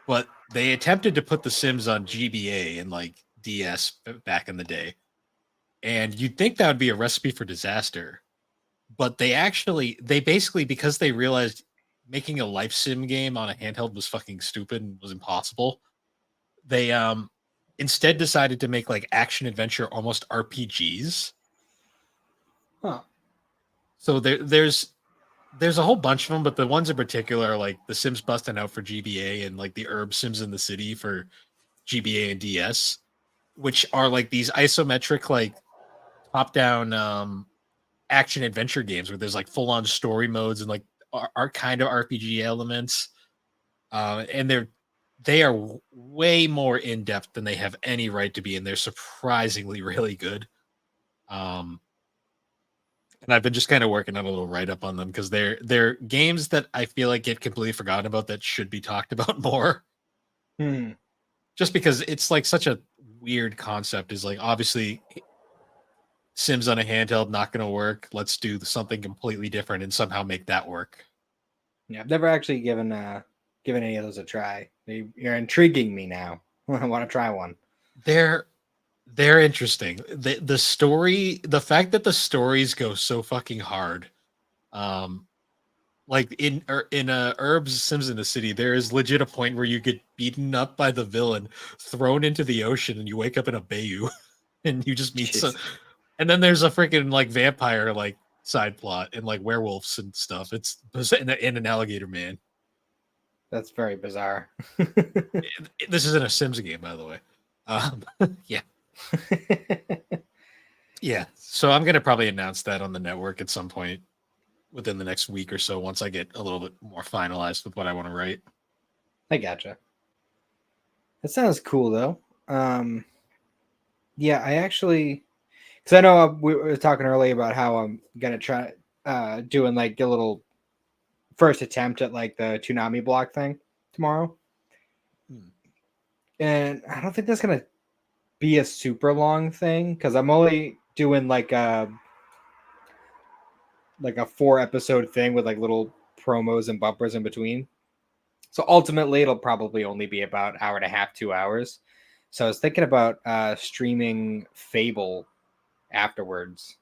but they attempted to put the Sims on GBA and like DS back in the day, and you'd think that would be a recipe for disaster. But they basically, because they realized making a life sim game on a handheld was fucking stupid and was impossible, they instead decided to make like action adventure almost RPGs. huh. So there's a whole bunch of them, but the ones in particular are like the Sims busting out for GBA and like the Herb Sims in the City for GBA and DS, which are like these isometric like top down action adventure games where there's like full on story modes and like are kind of RPG elements. And they are way more in depth than they have any right to be, and they're surprisingly really good. Um, and I've been just kind of working on a little write up on them because they're games that I feel like get completely forgotten about that should be talked about more. Hmm. Just because it's like such a weird concept. Is like obviously Sims on a handheld not going to work. Let's do something completely different and somehow make that work. Yeah, I've never actually given any of those a try. You're intriguing me now. I want to try one. They're they're interesting. The story, the fact that the stories go so fucking hard. Um, like in Herb's Sims in the City, there is legit a point where you get beaten up by the villain, thrown into the ocean, and you wake up in a bayou, and you just meet some. Jeez, And then there's a freaking like vampire like side plot and like werewolves and stuff. It's and an alligator man. that's very bizarre. This isn't a Sims game, by the way. Um, yeah, yeah. So I'm gonna probably announce that on the network at some point within the next week or so once I get a little bit more finalized with what I want to write. I gotcha. That sounds cool though. Um, yeah, I actually, because I know we were talking earlier about how I'm gonna try doing like a little first attempt at like the Toonami block thing tomorrow, Hmm. and I don't think that's gonna be a super long thing because I'm only doing like a 4 episode thing with like little promos and bumpers in between. So ultimately, it'll probably only be about hour and a half, 2 hours. So I was thinking about streaming Fable afterwards,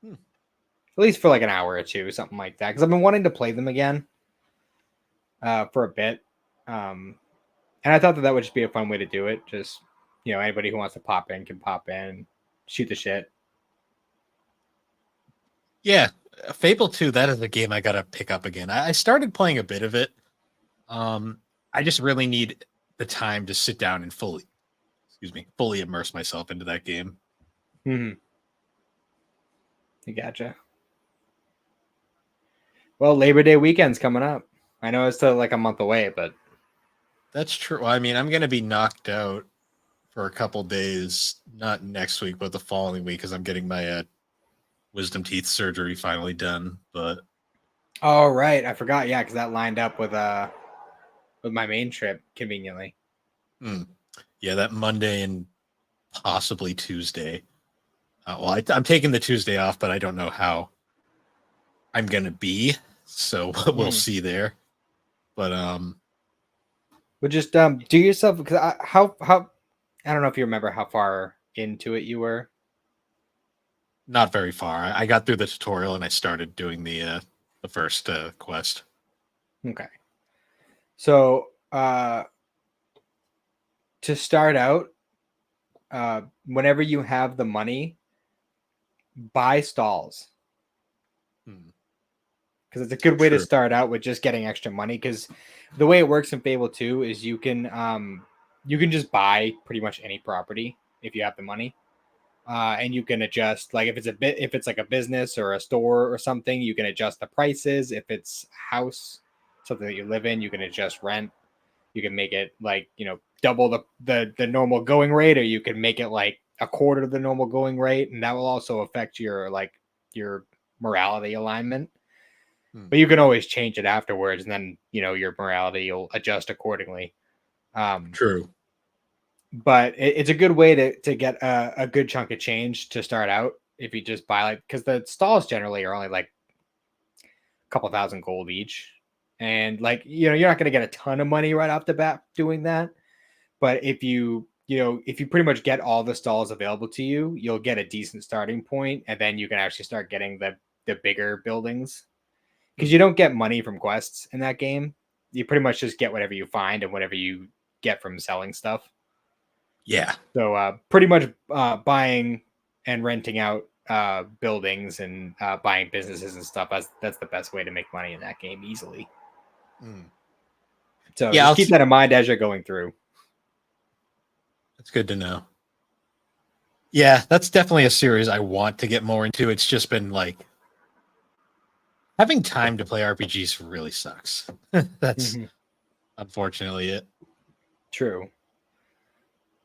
Hmm. at least for like an hour or two, something like that. Because I've been wanting to play them again for a bit, and I thought that would just be a fun way to do it. Just anybody who wants to pop in can pop in, and shoot the shit. Yeah, Fable 2, that is a game I gotta pick up again. I started playing a bit of it. Um, I just really need the time to sit down and fully immerse myself into that game. Hmm. I gotcha. Well, Labor Day weekend's coming up. I know it's still like a month away, but That's true. I mean, I'm gonna be knocked out for a couple days, not next week, but the following week, because I'm getting my wisdom teeth surgery finally done. But oh right, I forgot. Yeah, because that lined up with my main trip conveniently. Hmm. Yeah, that Monday and possibly Tuesday. I'm taking the Tuesday off, but I don't know how I'm gonna be, so we'll Mm. see there. But But just do yourself, because how I don't know if you remember how far into it you were. not very far. I got through the tutorial and I started doing the first quest. Okay. So to start out, whenever you have the money, buy stalls, Hmm. because it's a good way to True. start out with just getting extra money. Because the way it works in Fable 2 is you can just buy pretty much any property if you have the money. And you can adjust, like if it's like a business or a store or something, you can adjust the prices. If it's a house, something that you live in, you can adjust rent. You can make it like, double the normal going rate, or you can make it like a quarter of the normal going rate, and that will also affect your morality alignment. Hmm. But you can always change it afterwards, and then your morality will adjust accordingly. Um, True. but it's a good way to get a good chunk of change to start out if you just buy, like, because the stalls generally are only like a couple thousand gold each, and like you're not going to get a ton of money right off the bat doing that. But if you pretty much get all the stalls available to you, you'll get a decent starting point, and then you can actually start getting the bigger buildings, because Hmm. you don't get money from quests in that game. You pretty much just get whatever you find and whatever you get from selling stuff. Yeah. So pretty much buying and renting out buildings and buying businesses and stuff. That's the best way to make money in that game easily. Hmm. So Yeah, just keep that in mind as you're going through. that's good to know. Yeah, that's definitely a series I want to get more into. It's just been like having time to play RPGs really sucks. That's Mhm. unfortunately it. True.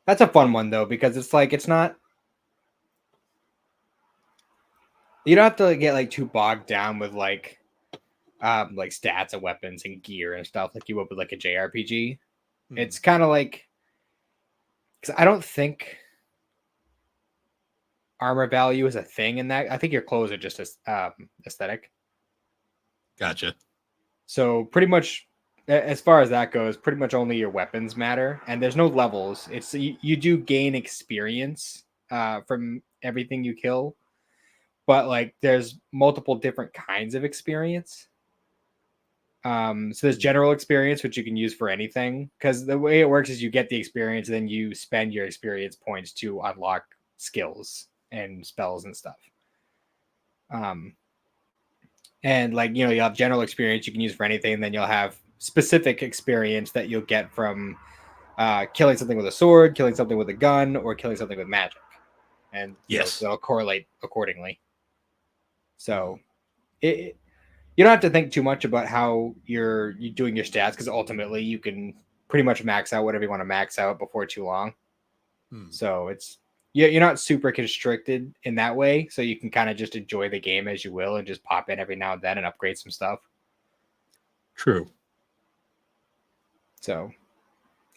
That's a fun one though, because it's like it's not, you don't have to get like too bogged down with like stats and weapons and gear and stuff like you would with like a JRPG. Hmm. It's kind of like, because I don't think armor value is a thing in that. I think your clothes are just aesthetic. Gotcha. So pretty much, as far as that goes, pretty much only your weapons matter, and there's no levels. It's you do gain experience from everything you kill, but like there's multiple different kinds of experience. So there's Hmm. general experience, which you can use for anything, because the way it works is you get the experience, and then you spend your experience points to unlock skills and spells and stuff. Um, and like you'll have general experience you can use for anything, and then you'll have specific experience that you'll get from killing something with a sword, killing something with a gun, or killing something with magic, and Yes. they'll correlate accordingly. Hmm. So it you don't have to think too much about how you're doing your stats, because ultimately you can pretty much max out whatever you want to max out before too long. Hmm. So you're not super constricted in that way, so you can kind of just enjoy the game as you will and just pop in every now and then and upgrade some stuff. True. So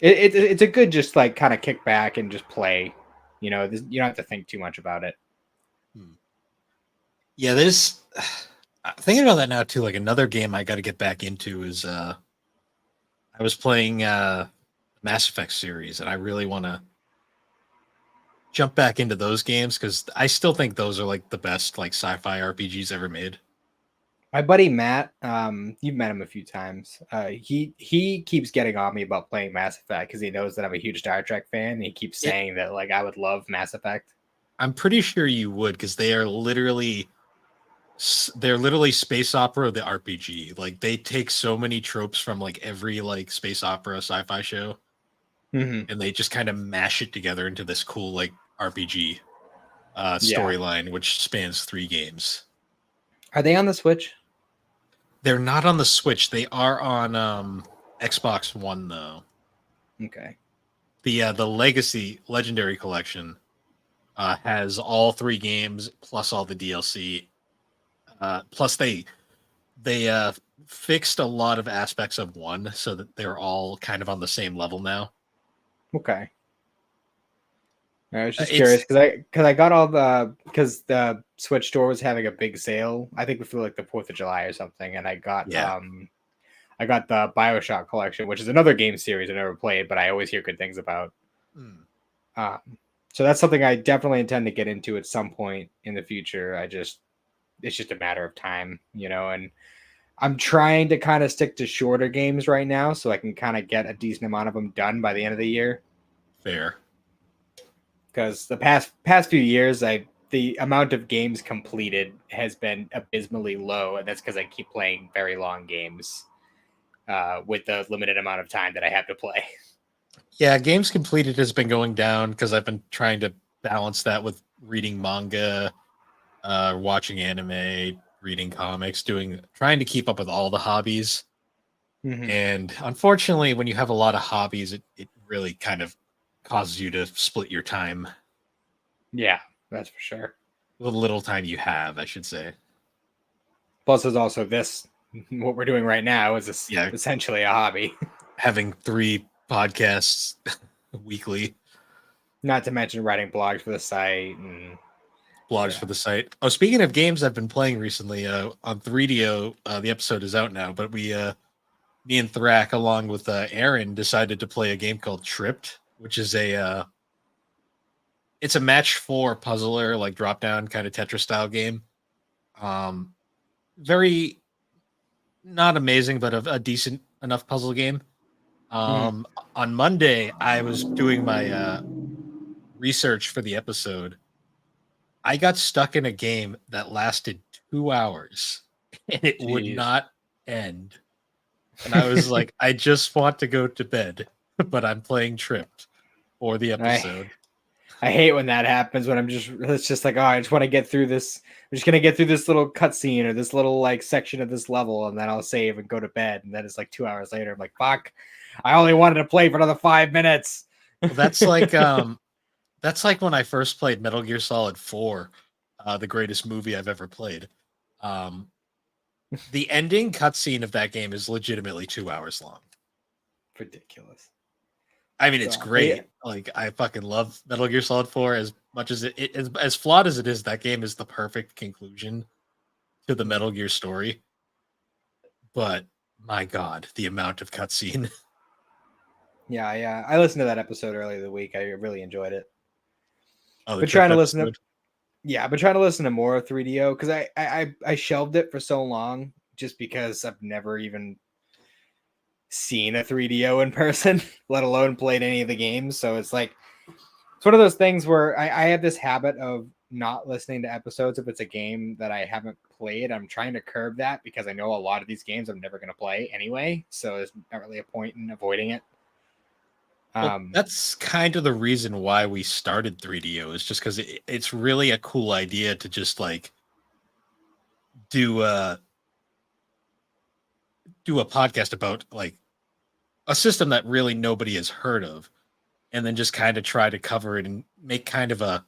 it's a good just like kind of kick back and just play. You don't have to think too much about it. Hmm. Yeah, there's thinking about that now too. Like another game I got to get back into is I was playing Mass Effect series, and I really want to jump back into those games because I still think those are like the best like sci-fi RPGs ever made. My buddy Matt, you've met him a few times. He keeps getting on me about playing Mass Effect because he knows that I'm a huge Star Trek fan, and he keeps It saying that like I would love Mass Effect. I'm pretty sure you would because they're literally space opera the RPG. Like they take so many tropes from like every like space opera sci-fi show Hmm. and they just kind of mash it together into this cool like RPG Yeah, storyline which spans 3 games. are they on the Switch? They're not on the Switch. They are on Xbox One though. Okay. The Legacy Legendary Collection has all 3 games plus all the DLC. Plus they fixed a lot of aspects of one so that they're all kind of on the same level now. Okay. I was just It's curious because I got because the Switch store was having a big sale. I think for like the 4th of July or something, and yeah. I got the BioShock collection, which is another game series I never played, but I always hear good things about. Hmm. Um, so that's something I definitely intend to get into at some point in the future. It's just a matter of time, and I'm trying to kind of stick to shorter games right now so I can kind of get a decent amount of them done by the end of the year. Fair. Because the past few years, the amount of games completed has been abysmally low, and that's because I keep playing very long games with the limited amount of time that I have to play. Yeah, games completed has been going down because I've been trying to balance that with reading manga, watching anime, reading comics, trying to keep up with all the hobbies. Mm-hmm. And unfortunately, when you have a lot of hobbies, it really kind of causes you to split your time, Yeah, that's for sure. the little time you have, I should say. Plus, there's also this. What we're doing right now is Yeah, essentially a hobby. having 3 podcasts weekly, Not to mention writing blogs for the site and blogs yeah. for the site. Oh, speaking of games I've been playing recently, on 3DO, the episode is out now, but me and Thrak, along with Aaron, decided to play a game called Tripped, which is it's a match 4 puzzler, like drop down kind of Tetris style game. Um, very not amazing, but a decent enough puzzle game. Mhm. On Monday, I was doing my research for the episode. I got stuck in a game that lasted 2 hours and it would Jeez. not end. And I was like, I just want to go to bed, but I'm playing Tripped for the I episode. I hate when that happens when it's just like, oh, I just want to get through this. I'm just gonna get through this little cutscene or this little like section of this level, and then I'll save and go to bed. And then it's like 2 hours later. I'm like, fuck, I only wanted to play for another 5 minutes. Well, that's like when I first played Metal Gear Solid 4, the greatest movie I've ever played. Um, the ending cutscene of that game is legitimately 2 hours long. Ridiculous. I mean, it's So, but yeah, great. Like, I fucking love Metal Gear Solid 4 as much as as flawed as it is. That game is the perfect conclusion to the Metal Gear story. But my God, the amount of cutscene. yeah. I listened to that episode earlier the week. I really enjoyed it. Oh, the Been trying Tripped to listen to episode. Yeah, I've been trying to listen to more of 3DO because I shelved it for so long just because I've never even seen a 3DO in person, let alone played any of the games. So it's one of those things where I have this habit of not listening to episodes if it's a game that I haven't played. I'm trying to curb that because I know a lot of these games I'm never going to play anyway. So there's not really a point in avoiding it. Well, Um, that's kind of the reason why we started 3DO is just because it's really a cool idea to just like do a do a podcast about like a system that really nobody has heard of, and then just kind of try to cover it and make kind of a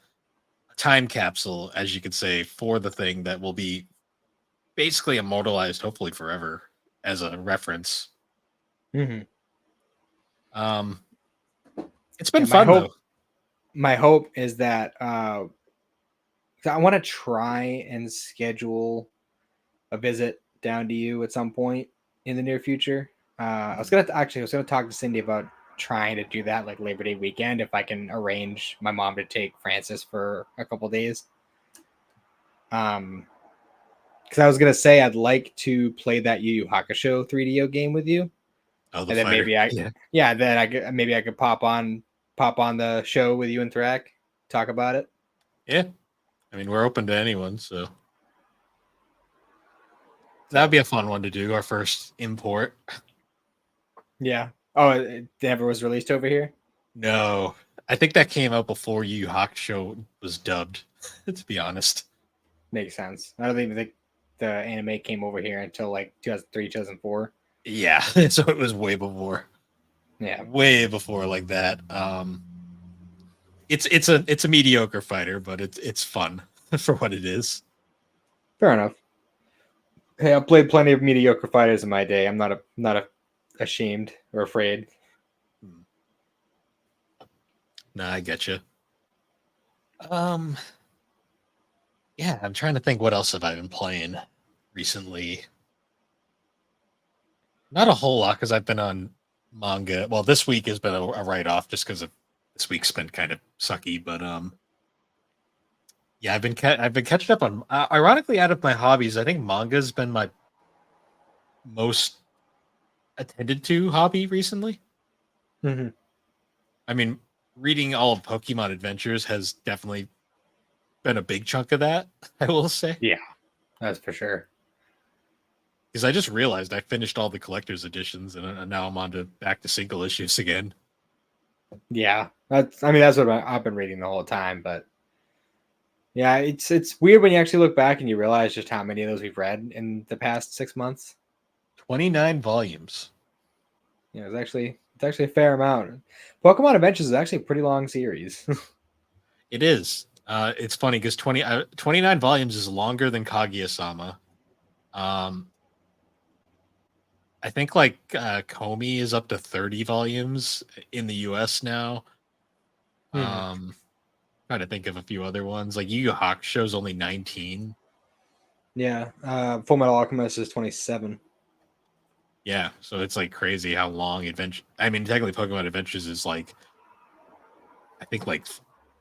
time capsule, as you could say, for the thing that will be basically immortalized, hopefully forever, as a reference. mhm. Um, it's been Yeah, fun though. my hope is that so I want to try and schedule a visit down to you at some point in the near future. I was gonna talk to Cindy about trying to do that like Labor Day weekend if I can arrange my mom to take Francis for a couple days. Um, because I was gonna say I'd like to play that Yu Yu Hakusho 3DO game with you, Oh, the and then fighter. Yeah, then I could pop on the show with you and Thrak, talk about it. yeah. I mean, we're open to anyone, so that'd So be a fun one to do. Our first import. yeah. Oh, it never was released over here. No, I think that came out before Yu Hawk Show was dubbed. To be honest. Makes sense. I don't even think the anime came over here until like 2003, 2004. Yeah, so it was Yeah, way before like that. It's a mediocre fighter, but it's fun for what it is. fair enough. Hey, I've played plenty of mediocre fighters in my day. I'm not ashamed or afraid. Hmm. Nah, I get you. Um, yeah, I'm trying to think what else have I been playing recently. Not a whole lot because I've been on manga. Well, this week has been a write off just because of this week's been kind of sucky. But yeah, I've been catching up on. Ironically, out of my hobbies, I think manga's been my most attended to hobby recently. Hmm. I mean, reading all of Pokemon Adventures has definitely been a big chunk of that. I will say Yeah, that's for sure. because I just realized I finished all the collector's editions and now I'm on to back to single issues again. Yeah, that's what I've been reading the whole time. But yeah, it's weird when you actually look back and you realize just how many of those we've read in the past 6 months. 29 volumes. Yeah, it's actually a fair amount. Pokemon Adventures is actually a pretty long series. It is. It's funny because 29 volumes is longer than Kaguya-sama. Um, I think like Komi is up to 30 volumes in the US now. Hmm. Um, Trying to think of a few other ones. Like Yu Yu Hakusho's only 19. Yeah, Full Metal Alchemist is 27. Yeah, so it's like crazy how long adventure. I mean, technically, Pokemon Adventures is like I think like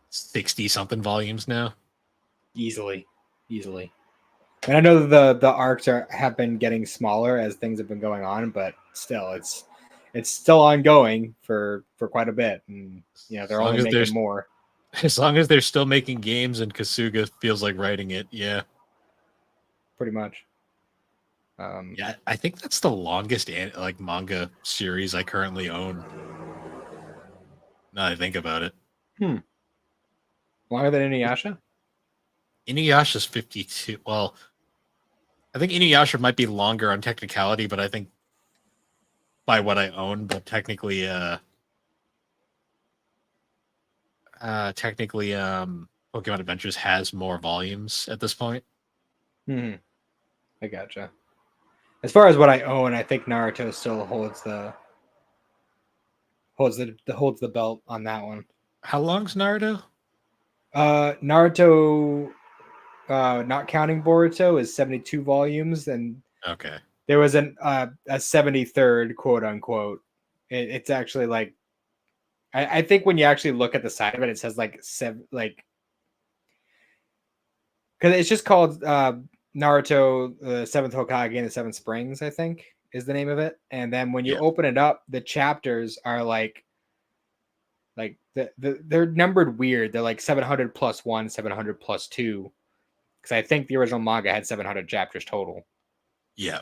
60 something volumes now. Easily, easily. And I know that the arcs have been getting smaller as things have been going on, but still, it's still ongoing for quite a bit, and As they're long only as making there's more, as long as they're still making games and Kasuga feels like writing it, yeah, pretty much. Um, yeah. I think that's the longest like manga series I currently own. Now that I think about it, hmm. Longer than Inuyasha? Inuyasha's 52. Well, I think Inuyasha might be longer on technicality, but I think by what I own, but technically, Pokemon Adventures has more volumes at this point. Hmm. I gotcha. As far as what I own, I think Naruto still holds the belt on that one. How long's Naruto? Naruto, not counting Boruto, is 72 volumes, and Okay. there was a 73rd quote unquote. It's actually like I think when you actually look at the side of it, it says like seven, like because it's just called Naruto, the Seventh Hokage and the Seven Springs, I think is the name of it. And then when you Yeah. open it up, the chapters are like they're numbered weird. They're like 700 plus one, 700 plus two. Because I think the original manga had 700 chapters total. Yeah.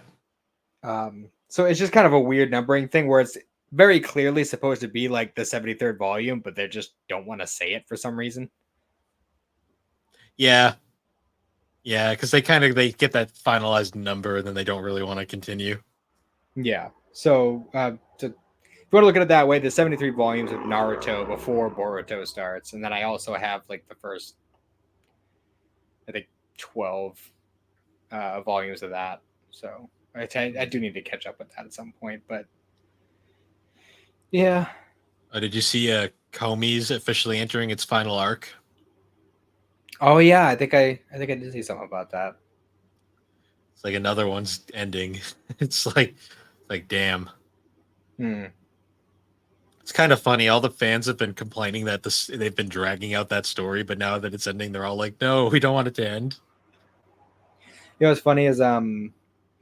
So it's just kind of a weird numbering thing where it's very clearly supposed to be like the 73rd volume, but they just don't want to say it for some reason. Yeah. Yeah. Because they get that finalized number and then they don't really want to continue. Yeah. So, if you want to look at it that way, the 73 volumes of Naruto before Boruto starts, and then I also have like the first, I think, 12 volumes of that. So I do need to catch up with that at some point. But yeah. Did you see Comey's officially entering its final arc? Oh yeah, I think I did see something about that. It's like another one's ending. It's like damn. Hmm. It's kind of funny. All the fans have been complaining that they've been dragging out that story, but now that it's ending, they're all like, "No, we don't want it to end." What's funny is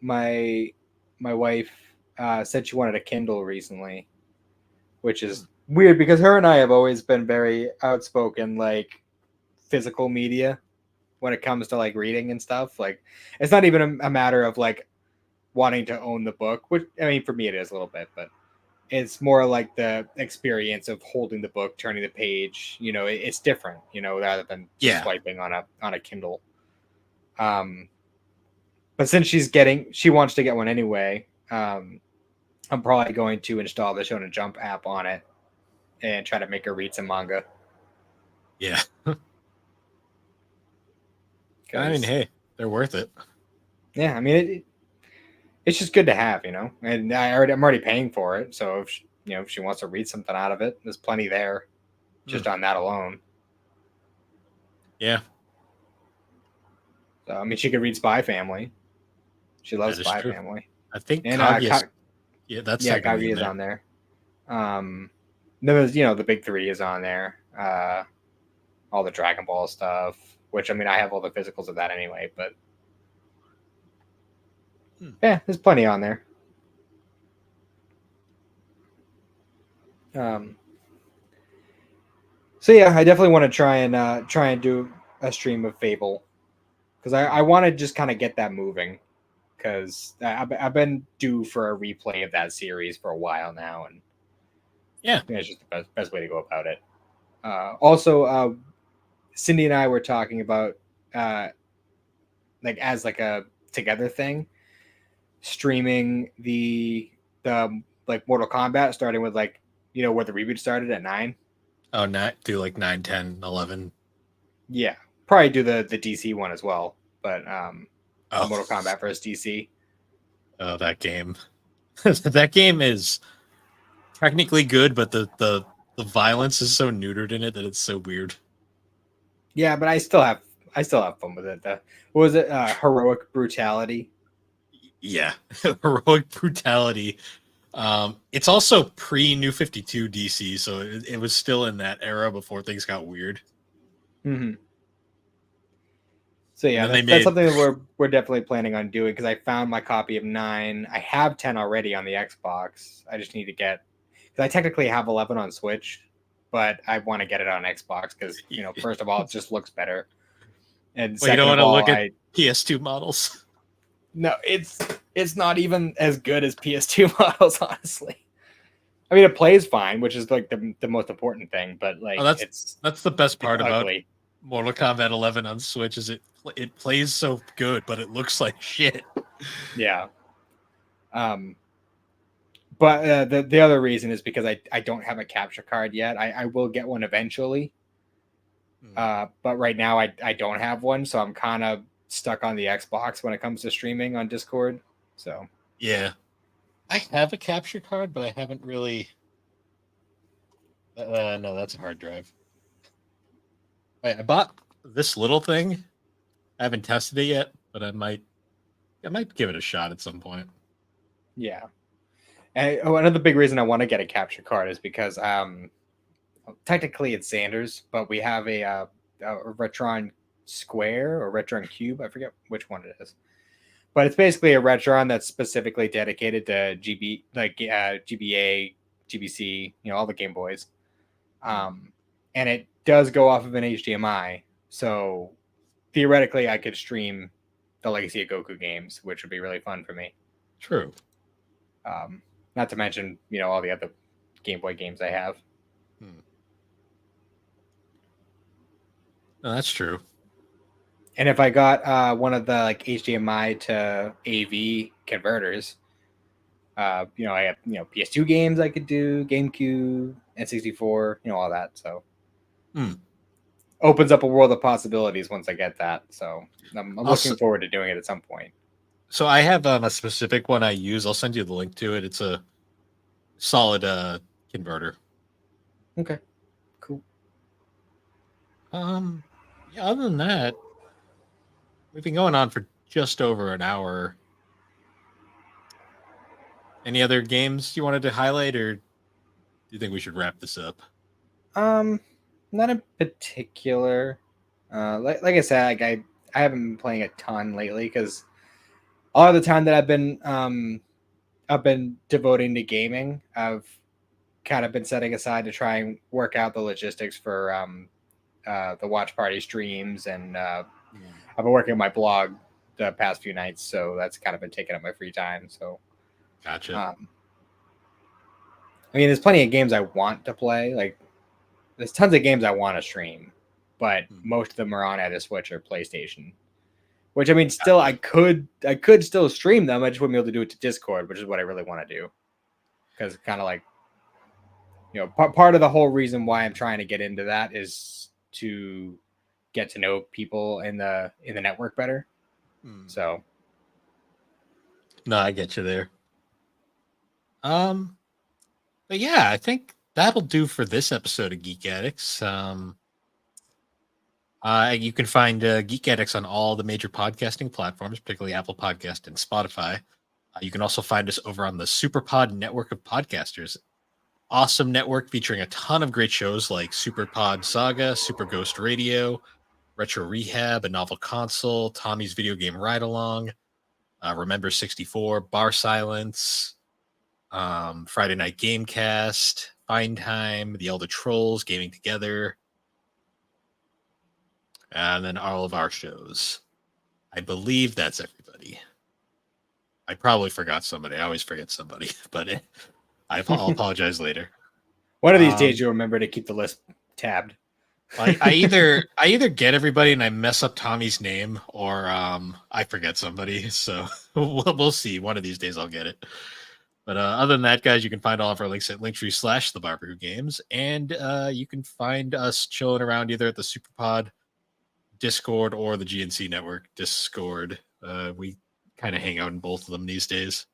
my my wife said she wanted a Kindle recently, which Hmm. is weird because her and I have always been very outspoken, like physical media when it comes to like reading and stuff. Like it's not even a matter of like wanting to own the book, which I mean for me it is a little bit, but it's more like the experience of holding the book, turning the page. It's different, rather than just Yeah, swiping on a Kindle. Um, but since she wants to get one anyway. I'm probably going to install the Shonen Jump app on it and try to make her read some manga. yeah. I mean, Because hey, they're worth it. yeah, I mean it's just good to have, and I'm already paying for it. So if she wants to read something out of it, there's plenty there. just on that alone. Yeah. So I mean, she could read Spy Family. She loves That is Spy true. Family, I think and Kaguya. Yeah, that's yeah, technically in Kaguya's there. on there. Then there's the big three is on there. All the Dragon Ball stuff, which I mean, I have all the physicals of that anyway. But yeah, there's plenty on there. So yeah, I definitely want to try and do a stream of Fable because I want to just kind of get that moving because I've been due for a replay of that series for a while now, and Yeah. I think it's just the best way to go about it. Also, Cindy and I were talking about uh, like as like a together thing, streaming the like Mortal Kombat, starting with like where the reboot started at 9. Oh, not do like 9, 10, 11. Yeah, probably do the DC one as well, but the Oh, Mortal Kombat versus DC. oh, that game. That game is technically good, but the violence is so neutered in it that it's so weird. Yeah, but I still have fun with it. What was it? Heroic Brutality. Yeah, heroic brutality. It's also pre New 52 DC, so it was still in that era before things got weird. Mm-hmm. So And yeah, then they that's made something that we're definitely planning on doing because I found my copy of 9. I have 10 already on the Xbox. I just need to get because I technically have 11 on Switch, but I want to get it on Xbox because first of all, it just looks better, and well, you don't second want of to all, look at PS2 models. no, it's not even as good as PS2 models, honestly. I mean, it plays fine, which is like the most important thing, but Oh, like that's the best it's part about ugly. Mortal Kombat 11 on Switch is it plays so good, but it looks like shit. Yeah. Um, but the other reason is because I don't have a capture card yet. I will get one eventually. But right now I don't have one, so I'm kind of stuck on the Xbox when it comes to streaming on Discord. So Yeah, I have a capture card, but I haven't really. No, that's a hard drive. I bought this little thing. I haven't tested it yet, but I might give it a shot at some point. yeah. And another big reason I want to get a capture card is because technically it's Xander's, but we have a Retron Square or Retron Cube. I forget which one it is, but it's basically a Retron that's specifically dedicated to GBA, GBC, all the Game Boys. And it does go off of an HDMI, so theoretically I could stream the Legacy of Goku games, which would be really fun for me. True. Not to mention, all the other Game Boy games I have. No, that's true. And if I got one of the like HDMI to AV converters, I have PS2 games I could do, GameCube, N64, all that. So opens up a world of possibilities once I get that. So I'm looking forward to doing it at some point. So I have a specific one I use. I'll send you the link to it. It's a solid converter. Okay, cool. Yeah, other than that, we've been going on for just over an hour. Any other games you wanted to highlight, or do you think we should wrap this up? Not in particular. Like I said, like I haven't been playing a ton lately because all of the time that I've been devoting to gaming, I've kind of been setting aside to try and work out the logistics for the watch party streams, and I've been working on my blog the past few nights, so that's kind of been taking up my free time. So, Gotcha. I mean, there's plenty of games I want to play. Like, there's tons of games I want to stream, but most of them are on either Switch or PlayStation. Which I mean, still I could still stream them. I just wouldn't be able to do it to Discord, which is what I really want to do. Because kind of like, part of the whole reason why I'm trying to get into that is to get to know people in the network better. So, no, I get you there. But yeah, I think that'll do for this episode of Geek Addicts. You can find Geek Addicts on all the major podcasting platforms, particularly Apple Podcast and Spotify. You can also find us over on the Superpod network of podcasters. Awesome network featuring a ton of great shows like Superpod Saga, Super Ghost Radio, Retro Rehab, A Novel Console, Tommy's Video Game Ride Along, Remember 64, Bar Silence, Friday Night Gamecast, Find Time, The Elder Trolls, Gaming Together, and then all of our shows. I believe that's everybody. I probably forgot somebody. I always forget somebody, but I'll apologize later. One of these days, you'll remember to keep the list tabbed. I either get everybody and I mess up Tommy's name, or I forget somebody. So we'll see. One of these days I'll get it. But other than that, guys, you can find all of our links at linktree/theBarberGames, and you can find us chilling around either at the Superpod Discord or the GNC Network Discord. We kind of hang out in both of them these days.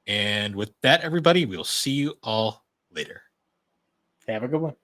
And with that, everybody, we'll see you all later. Have a good one.